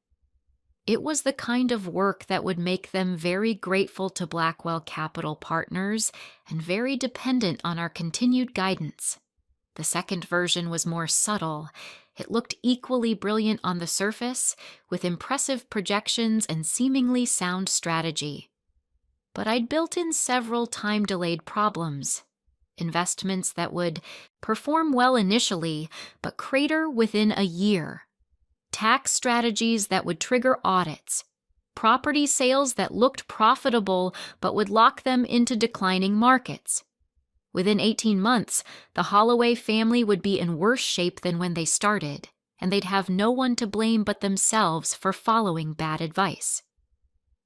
[SPEAKER 1] It was the kind of work that would make them very grateful to Blackwell Capital Partners and very dependent on our continued guidance. The second version was more subtle. It looked equally brilliant on the surface, with impressive projections and seemingly sound strategy. But I'd built in several time-delayed problems. Investments that would perform well initially, but crater within a year. Tax strategies that would trigger audits. Property sales that looked profitable, but would lock them into declining markets. Within 18 months, the Holloway family would be in worse shape than when they started, and they'd have no one to blame but themselves for following bad advice.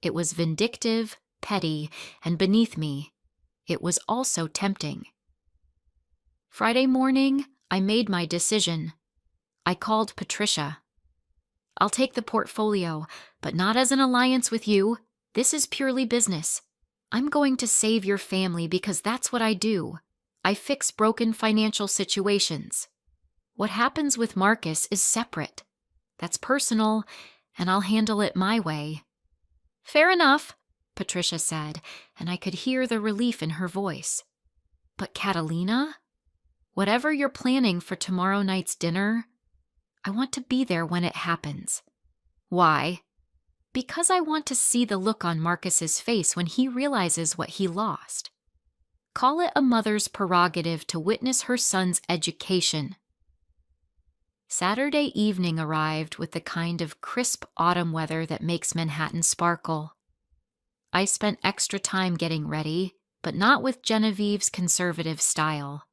[SPEAKER 1] It was vindictive, petty, and beneath me. It was also tempting. Friday morning, I made my decision. I called Patricia. "I'll take the portfolio, but not as an alliance with you. This is purely business. I'm going to save your family because that's what I do. I fix broken financial situations. What happens with Marcus is separate. That's personal, and I'll handle it my way." "Fair enough," Patricia said, and I could hear the relief in her voice. "But Catalina? Whatever you're planning for tomorrow night's dinner, I want to be there when it happens. Why? Because I want to see the look on Marcus's face when he realizes what he lost. Call it a mother's prerogative to witness her son's education. Saturday evening arrived with the kind of crisp autumn weather that makes Manhattan sparkle. I spent extra time getting ready, but not with Genevieve's conservative style.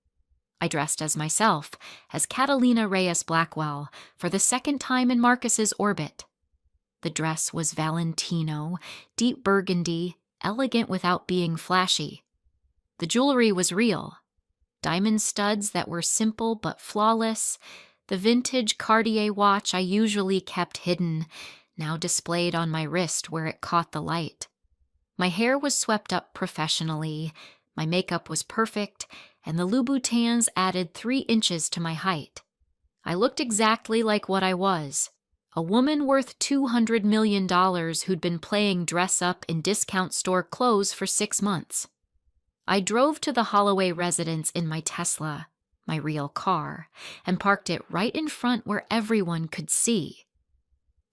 [SPEAKER 1] I dressed as myself, as Catalina Reyes Blackwell, for the second time in Marcus's orbit. The dress was Valentino, deep burgundy, elegant without being flashy. The jewelry was real. Diamond studs that were simple but flawless, the vintage Cartier watch I usually kept hidden, now displayed on my wrist where it caught the light. My hair was swept up professionally, my makeup was perfect, and the Louboutins added 3 inches to my height. I looked exactly like what I was, a woman worth $200 million who'd been playing dress-up in discount store clothes for 6 months. I drove to the Holloway residence in my Tesla, my real car, and parked it right in front where everyone could see.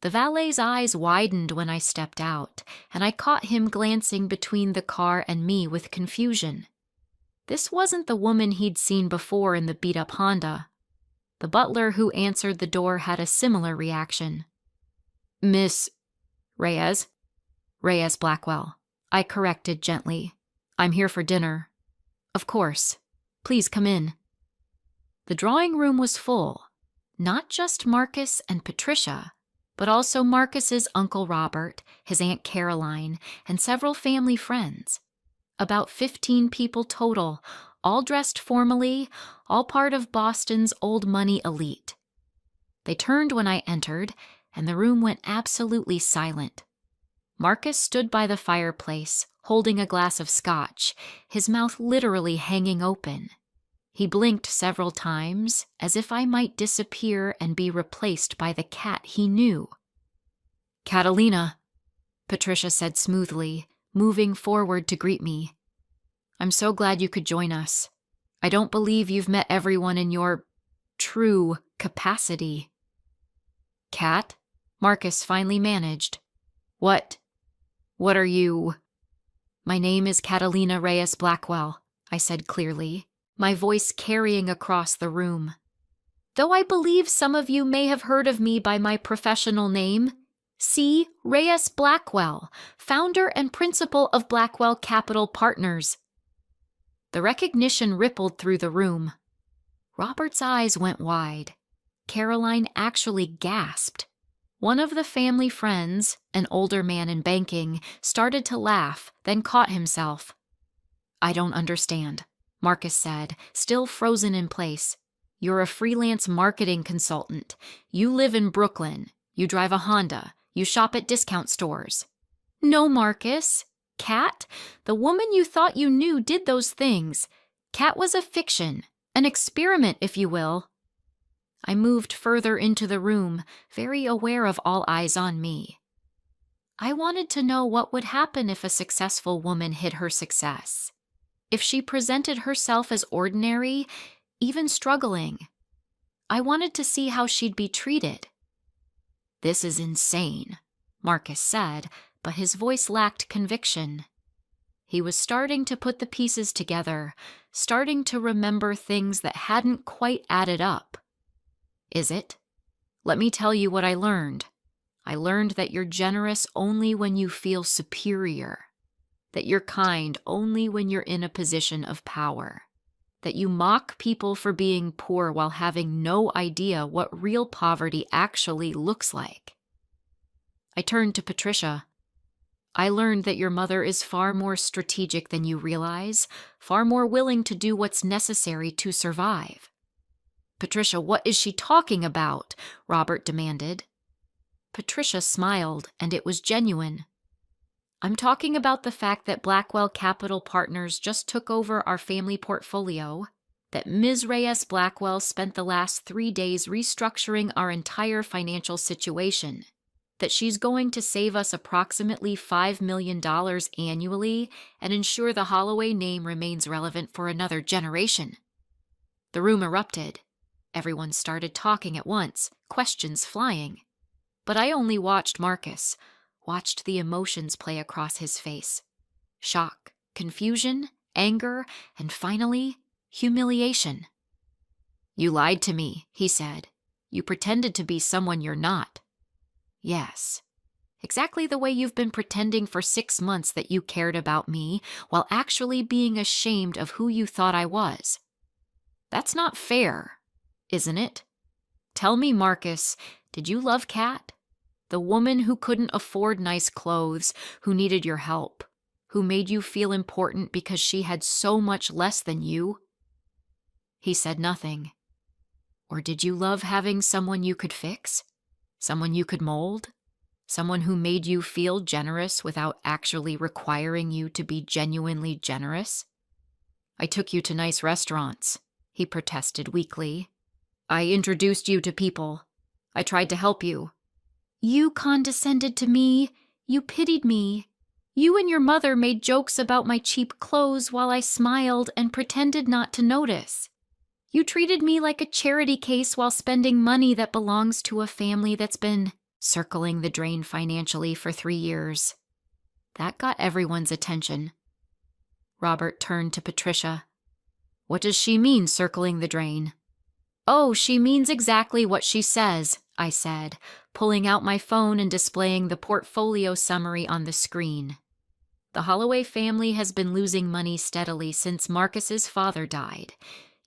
[SPEAKER 1] The valet's eyes widened when I stepped out, and I caught him glancing between the car and me with confusion. This wasn't the woman he'd seen before in the beat-up Honda. The butler who answered the door had a similar reaction. "Miss Reyes?" "Reyes Blackwell," I corrected gently. "I'm here for dinner." "Of course. Please come in." The drawing room was full, not just Marcus and Patricia, but also Marcus's Uncle Robert, his Aunt Caroline, and several family friends. About 15 people total, all dressed formally, all part of Boston's old money elite. They turned when I entered, and the room went absolutely silent. Marcus stood by the fireplace, holding a glass of scotch, his mouth literally hanging open. He blinked several times, as if I might disappear and be replaced by the cat he knew. "Catalina," Patricia said smoothly, moving forward to greet me. "I'm so glad you could join us. I don't believe you've met everyone in your true capacity." "Cat?" Marcus finally managed. What are you?" "My name is Catalina Reyes Blackwell," I said clearly, my voice carrying across the room. "Though I believe some of you may have heard of me by my professional name, C. Reyes Blackwell, founder and principal of Blackwell Capital Partners." The recognition rippled through the room. Robert's eyes went wide. Caroline actually gasped. One of the family friends, an older man in banking, started to laugh, then caught himself. "I don't understand," Marcus said, still frozen in place. "You're a freelance marketing consultant. You live in Brooklyn. You drive a Honda. You shop at discount stores." "No, Marcus. Kat, the woman you thought you knew did those things. Kat was a fiction, an experiment, if you will." I moved further into the room, very aware of all eyes on me. I wanted to know what would happen if a successful woman hid her success. If she presented herself as ordinary, even struggling. I wanted to see how she'd be treated. "This is insane," Marcus said, but his voice lacked conviction. He was starting to put the pieces together, starting to remember things that hadn't quite added up. "Is it? Let me tell you what I learned. I learned that you're generous only when you feel superior, that you're kind only when you're in a position of power, that you mock people for being poor while having no idea what real poverty actually looks like." I turned to Patricia. "I learned that your mother is far more strategic than you realize, far more willing to do what's necessary to survive." "Patricia, what is she talking about?" Robert demanded. Patricia smiled, and it was genuine. "I'm talking about the fact that Blackwell Capital Partners just took over our family portfolio, that Ms. Reyes Blackwell spent the last 3 days restructuring our entire financial situation, that she's going to save us approximately $5 million annually and ensure the Holloway name remains relevant for another generation." The room erupted. Everyone started talking at once, questions flying. But I only watched Marcus, watched the emotions play across his face. Shock, confusion, anger, and finally, humiliation. "You lied to me," he said. "You pretended to be someone you're not." "Yes. Exactly the way you've been pretending for 6 months that you cared about me, while actually being ashamed of who you thought I was. That's not fair, isn't it? Tell me, Marcus, did you love Kat? The woman who couldn't afford nice clothes, who needed your help, who made you feel important because she had so much less than you?" He said nothing. "Or did you love having someone you could fix? Someone you could mold? Someone who made you feel generous without actually requiring you to be genuinely generous?" "I took you to nice restaurants," he protested weakly. "I introduced you to people. I tried to help you." "You condescended to me. You pitied me. You and your mother made jokes about my cheap clothes while I smiled and pretended not to notice. You treated me like a charity case while spending money that belongs to a family that's been circling the drain financially for 3 years. That got everyone's attention." Robert turned to Patricia. "What does she mean, circling the drain?" "Oh, she means exactly what she says," I said, pulling out my phone and displaying the portfolio summary on the screen. "The Holloway family has been losing money steadily since Marcus's father died.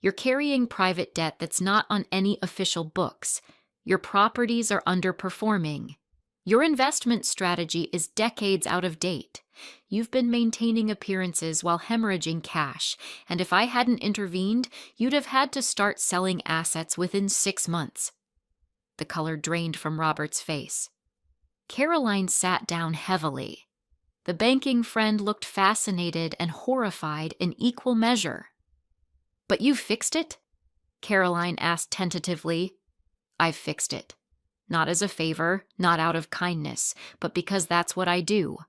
[SPEAKER 1] You're carrying private debt that's not on any official books. Your properties are underperforming. Your investment strategy is decades out of date. You've been maintaining appearances while hemorrhaging cash, and if I hadn't intervened, you'd have had to start selling assets within 6 months. The color drained from Robert's face. Caroline sat down heavily. The banking friend looked fascinated and horrified in equal measure. "But you fixed it?" Caroline asked tentatively. "I've fixed it. Not as a favor, not out of kindness, but because that's what I do.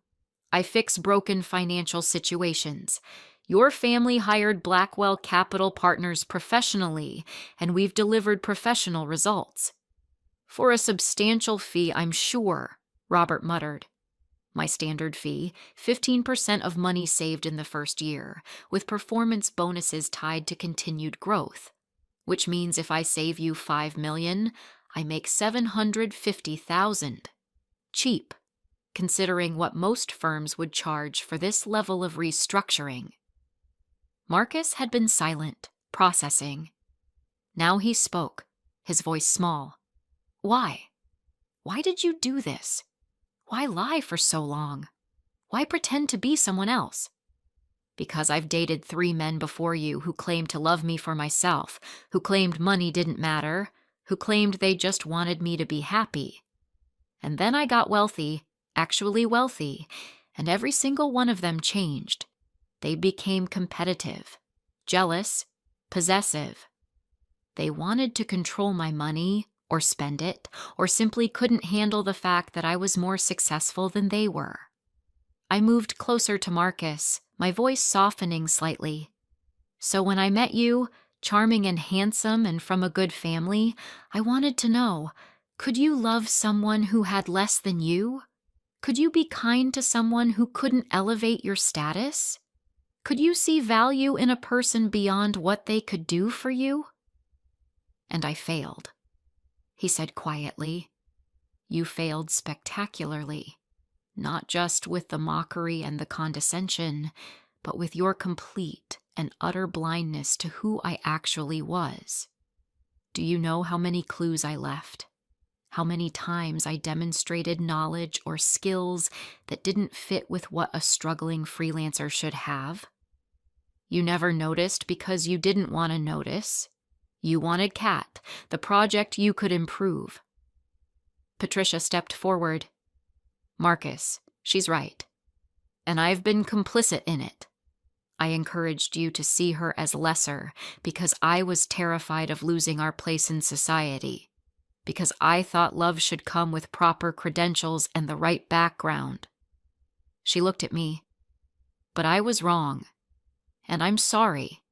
[SPEAKER 1] I fix broken financial situations. Your family hired Blackwell Capital Partners professionally, and we've delivered professional results." "For a substantial fee, I'm sure," Robert muttered. "My standard fee, 15% of money saved in the first year, with performance bonuses tied to continued growth. Which means if I save you $5 million, I make $750,000. Cheap, considering what most firms would charge for this level of restructuring." Marcus had been silent, processing. Now he spoke, his voice small. "Why? Why did you do this? Why lie for so long? Why pretend to be someone else?" "Because I've dated 3 men before you who claimed to love me for myself, who claimed money didn't matter, who claimed they just wanted me to be happy. And then I got wealthy, actually wealthy, and every single one of them changed. They became competitive, jealous, possessive. They wanted to control my money, or spend it, or simply couldn't handle the fact that I was more successful than they were." I moved closer to Marcus, my voice softening slightly. "So when I met you, charming and handsome and from a good family, I wanted to know, could you love someone who had less than you? Could you be kind to someone who couldn't elevate your status? Could you see value in a person beyond what they could do for you?" "And I failed," he said quietly. "You failed spectacularly. Not just with the mockery and the condescension, but with your complete and utter blindness to who I actually was. Do you know how many clues I left? How many times I demonstrated knowledge or skills that didn't fit with what a struggling freelancer should have? You never noticed because you didn't want to notice. You wanted Kat, the project you could improve." Patricia stepped forward. "Marcus, she's right. And I've been complicit in it. I encouraged you to see her as lesser because I was terrified of losing our place in society, because I thought love should come with proper credentials and the right background." She looked at me. "But I was wrong, and I'm sorry."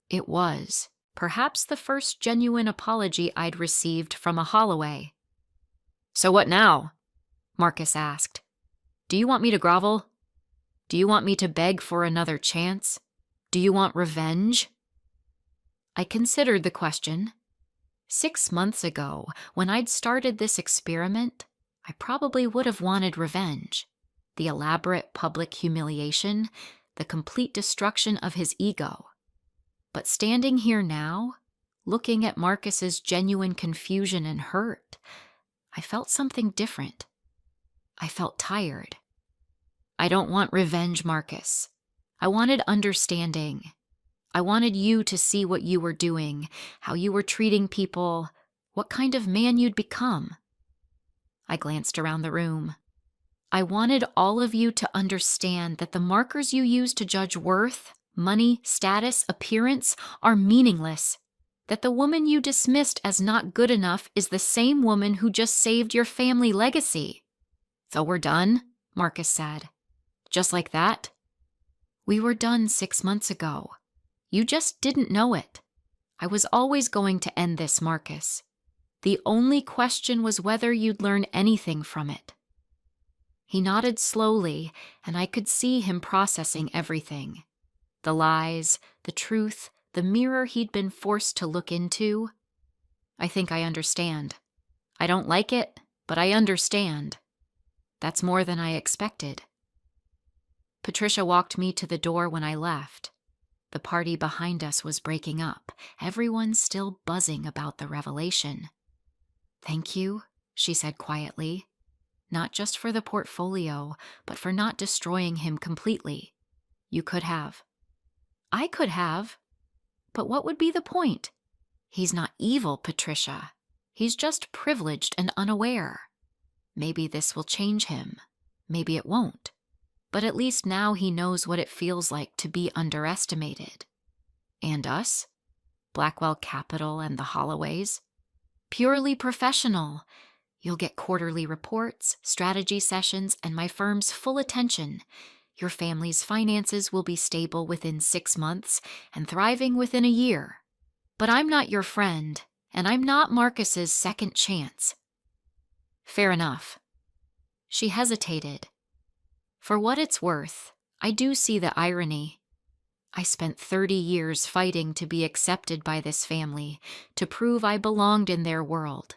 [SPEAKER 1] It was Perhaps the first genuine apology I'd received from a Holloway. "So what now?" Marcus asked. "Do you want me to grovel? Do you want me to beg for another chance? Do you want revenge?" I considered the question. 6 months ago, when I'd started this experiment, I probably would have wanted revenge. The elaborate public humiliation, the complete destruction of his ego. But standing here now, looking at Marcus's genuine confusion and hurt, I felt something different. I felt tired. I don't want revenge, Marcus. I wanted understanding. I wanted you to see what you were doing, how you were treating people, what kind of man you'd become. I glanced around the room. I wanted all of you to understand that the markers you use to judge worth, money, status, appearance are meaningless. That the woman you dismissed as not good enough is the same woman who just saved your family legacy. "So we're done?" Marcus said. "Just like that?" "We were done 6 months ago. You just didn't know it. I was always going to end this, Marcus. The only question was whether you'd learn anything from it." He nodded slowly, and I could see him processing everything. The lies, the truth, the mirror he'd been forced to look into. "I think I understand. I don't like it, but I understand. That's more than I expected." Patricia walked me to the door when I left. The party behind us was breaking up, everyone still buzzing about the revelation. "Thank you," she said quietly. "Not just for the portfolio, but for not destroying him completely. You could have." "I could have. But what would be the point? He's not evil, Patricia. He's just privileged and unaware. Maybe this will change him. Maybe it won't. But at least now he knows what it feels like to be underestimated. And us? Blackwell Capital and the Holloways? Purely professional. You'll get quarterly reports, strategy sessions, and my firm's full attention. Your family's finances will be stable within 6 months and thriving within a year. But I'm not your friend, and I'm not Marcus's second chance." "Fair enough." She hesitated. "For what it's worth, I do see the irony. I spent 30 years fighting to be accepted by this family, to prove I belonged in their world.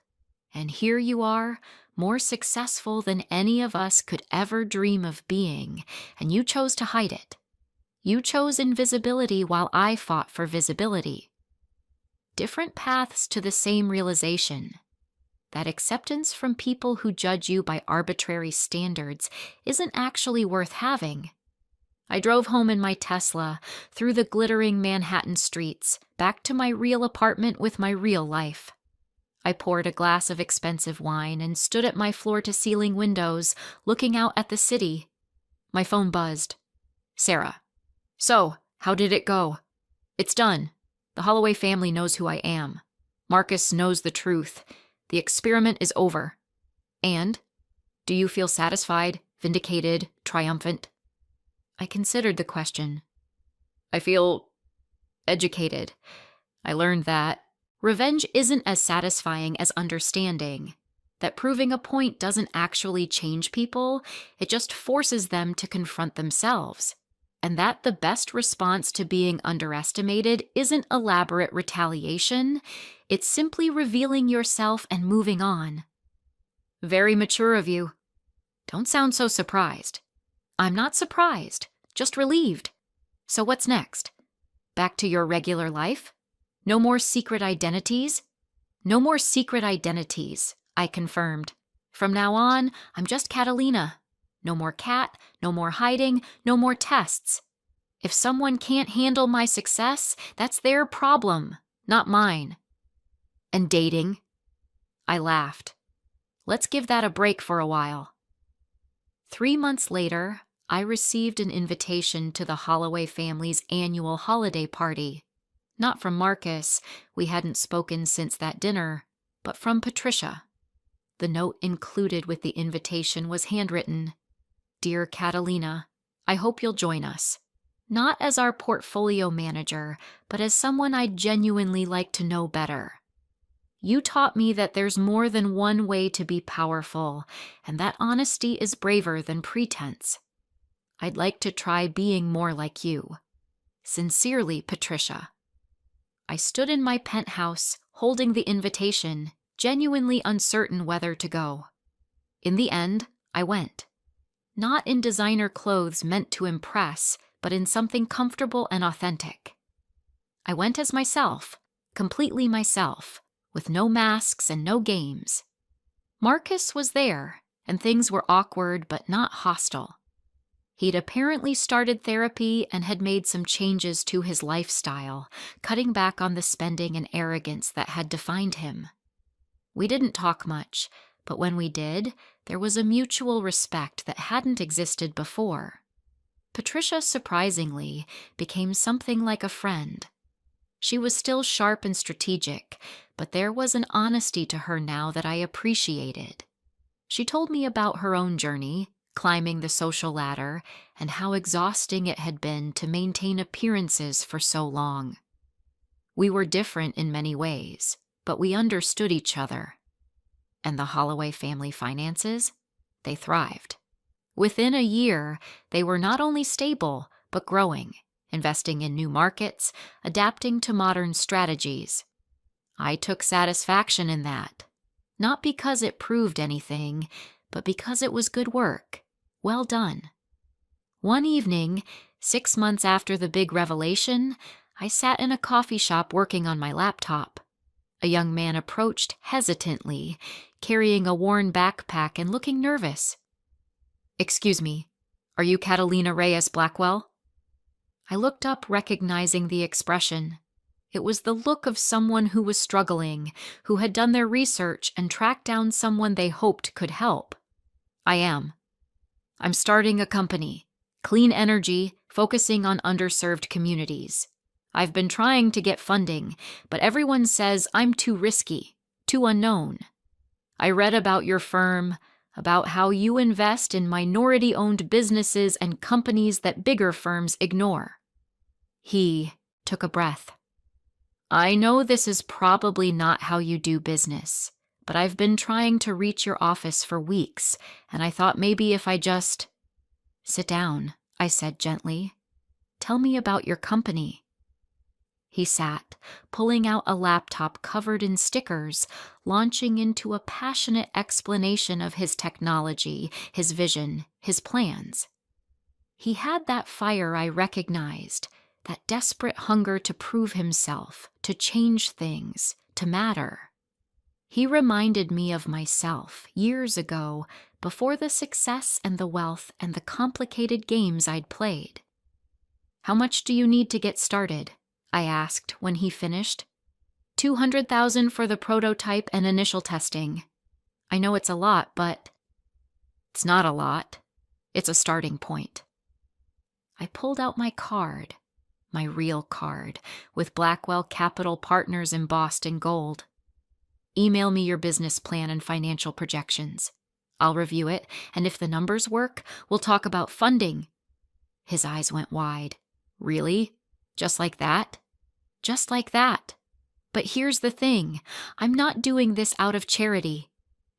[SPEAKER 1] And here you are, more successful than any of us could ever dream of being, and you chose to hide it. You chose invisibility while I fought for visibility. Different paths to the same realization. That acceptance from people who judge you by arbitrary standards isn't actually worth having." I drove home in my Tesla, through the glittering Manhattan streets, back to my real apartment with my real life. I poured a glass of expensive wine and stood at my floor-to-ceiling windows, looking out at the city. My phone buzzed. "Sarah. So, how did it go?" "It's done. The Holloway family knows who I am. Marcus knows the truth. The experiment is over. And? Do you feel satisfied, vindicated, triumphant?" I considered the question. "I feel educated. I learned that revenge isn't as satisfying as understanding, that proving a point doesn't actually change people, it just forces them to confront themselves, and that the best response to being underestimated isn't elaborate retaliation, it's simply revealing yourself and moving on." "Very mature of you." "Don't sound so surprised." "I'm not surprised, just relieved. So what's next? Back to your regular life? No more secret identities?" "No more secret identities," I confirmed. "From now on, I'm just Catalina. No more cat, no more hiding, no more tests. If someone can't handle my success, that's their problem, not mine." "And dating?" I laughed. "Let's give that a break for a while." 3 months later, I received an invitation to the Holloway family's annual holiday party. Not from Marcus, we hadn't spoken since that dinner, but from Patricia. The note included with the invitation was handwritten. "Dear Catalina, I hope you'll join us. Not as our portfolio manager, but as someone I'd genuinely like to know better. You taught me that there's more than one way to be powerful, and that honesty is braver than pretense. I'd like to try being more like you. Sincerely, Patricia. I stood in my penthouse, holding the invitation, genuinely uncertain whether to go. In the end, I went. Not in designer clothes meant to impress, but in something comfortable and authentic. I went as myself, completely myself, with no masks and no games. Marcus was there, and things were awkward but not hostile. He'd apparently started therapy and had made some changes to his lifestyle, cutting back on the spending and arrogance that had defined him. We didn't talk much, but when we did, there was a mutual respect that hadn't existed before. Patricia, surprisingly, became something like a friend. She was still sharp and strategic, but there was an honesty to her now that I appreciated. She told me about her own journey, climbing the social ladder, and how exhausting it had been to maintain appearances for so long. We were different in many ways, but we understood each other. And the Holloway family finances? They thrived. Within a year, they were not only stable, but growing, investing in new markets, adapting to modern strategies. I took satisfaction in that, not because it proved anything, but because it was good work. Well done. One evening, 6 months after the big revelation, I sat in a coffee shop working on my laptop. A young man approached hesitantly, carrying a worn backpack and looking nervous. "Excuse me, are you Catalina Reyes Blackwell?" I looked up, recognizing the expression. It was the look of someone who was struggling, who had done their research and tracked down someone they hoped could help. "I am. I'm starting a company, clean energy, focusing on underserved communities. I've been trying to get funding, but everyone says I'm too risky, too unknown. I read about your firm, about how you invest in minority-owned businesses and companies that bigger firms ignore." He took a breath. "I know this is probably not how you do business, but I've been trying to reach your office for weeks, and I thought maybe if I just—" "Sit down," I said gently. "Tell me about your company." He sat, pulling out a laptop covered in stickers, launching into a passionate explanation of his technology, his vision, his plans. He had that fire I recognized, that desperate hunger to prove himself, to change things, to matter. He reminded me of myself years ago, before the success and the wealth and the complicated games I'd played. "How much do you need to get started?" I asked when he finished. $200,000 for the prototype and initial testing. I know it's a lot, but it's not a lot. It's a starting point. I pulled out my card, my real card, with Blackwell Capital Partners embossed in gold. "Email me your business plan and financial projections. I'll review it, and if the numbers work, we'll talk about funding." His eyes went wide. "Really? Just like that?" "Just like that. But here's the thing. I'm not doing this out of charity.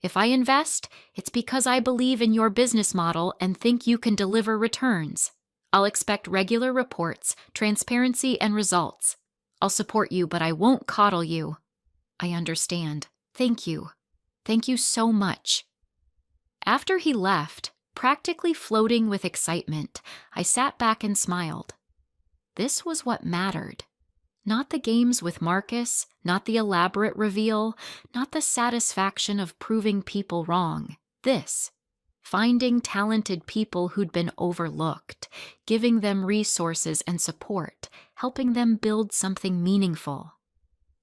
[SPEAKER 1] If I invest, it's because I believe in your business model and think you can deliver returns. I'll expect regular reports, transparency, and results. I'll support you, but I won't coddle you." "I understand. Thank you. Thank you so much." After he left, practically floating with excitement, I sat back and smiled. This was what mattered. Not the games with Marcus, not the elaborate reveal, not the satisfaction of proving people wrong. This. Finding talented people who'd been overlooked, giving them resources and support, helping them build something meaningful.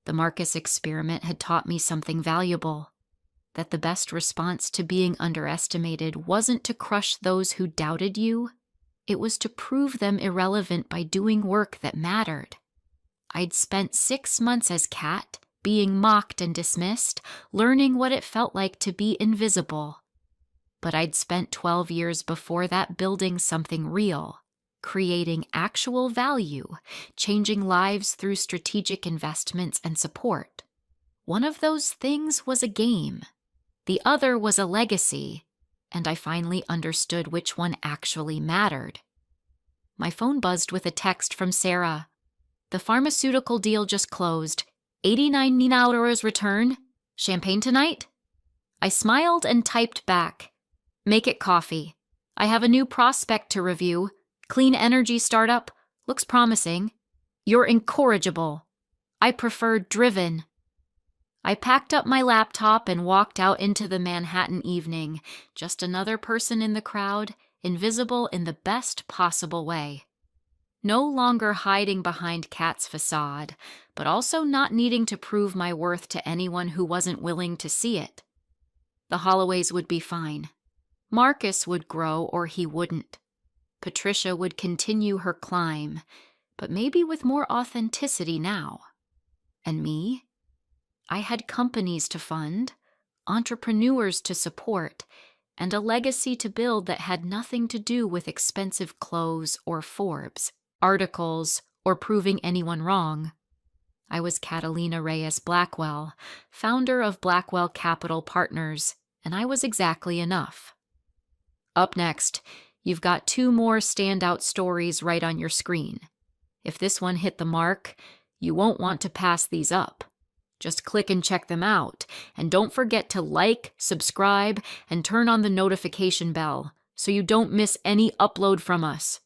[SPEAKER 1] The Marcus experiment had taught me something valuable. That the best response to being underestimated wasn't to crush those who doubted you. It was to prove them irrelevant by doing work that mattered. I'd spent 6 months as Kat, being mocked and dismissed, learning what it felt like to be invisible. But I'd spent 12 years before that building something real, creating actual value, changing lives through strategic investments and support. One of those things was a game. The other was a legacy, and I finally understood which one actually mattered. My phone buzzed with a text from Sarah. The pharmaceutical deal just closed. $89 return. Champagne tonight? I smiled and typed back. Make it coffee. I have a new prospect to review. Clean energy startup. Looks promising. You're incorrigible. I prefer driven. I packed up my laptop and walked out into the Manhattan evening, just another person in the crowd, invisible in the best possible way. No longer hiding behind Kat's facade, but also not needing to prove my worth to anyone who wasn't willing to see it. The Holloways would be fine. Marcus would grow or he wouldn't. Patricia would continue her climb, but maybe with more authenticity now. And me? I had companies to fund, entrepreneurs to support, and a legacy to build that had nothing to do with expensive clothes or Forbes, articles, or proving anyone wrong. I was Catalina Reyes Blackwell, founder of Blackwell Capital Partners, and I was exactly enough. Up next, you've got 2 more standout stories right on your screen. If this one hit the mark, you won't want to pass these up. Just click and check them out, and don't forget to like, subscribe, and turn on the notification bell so you don't miss any upload from us.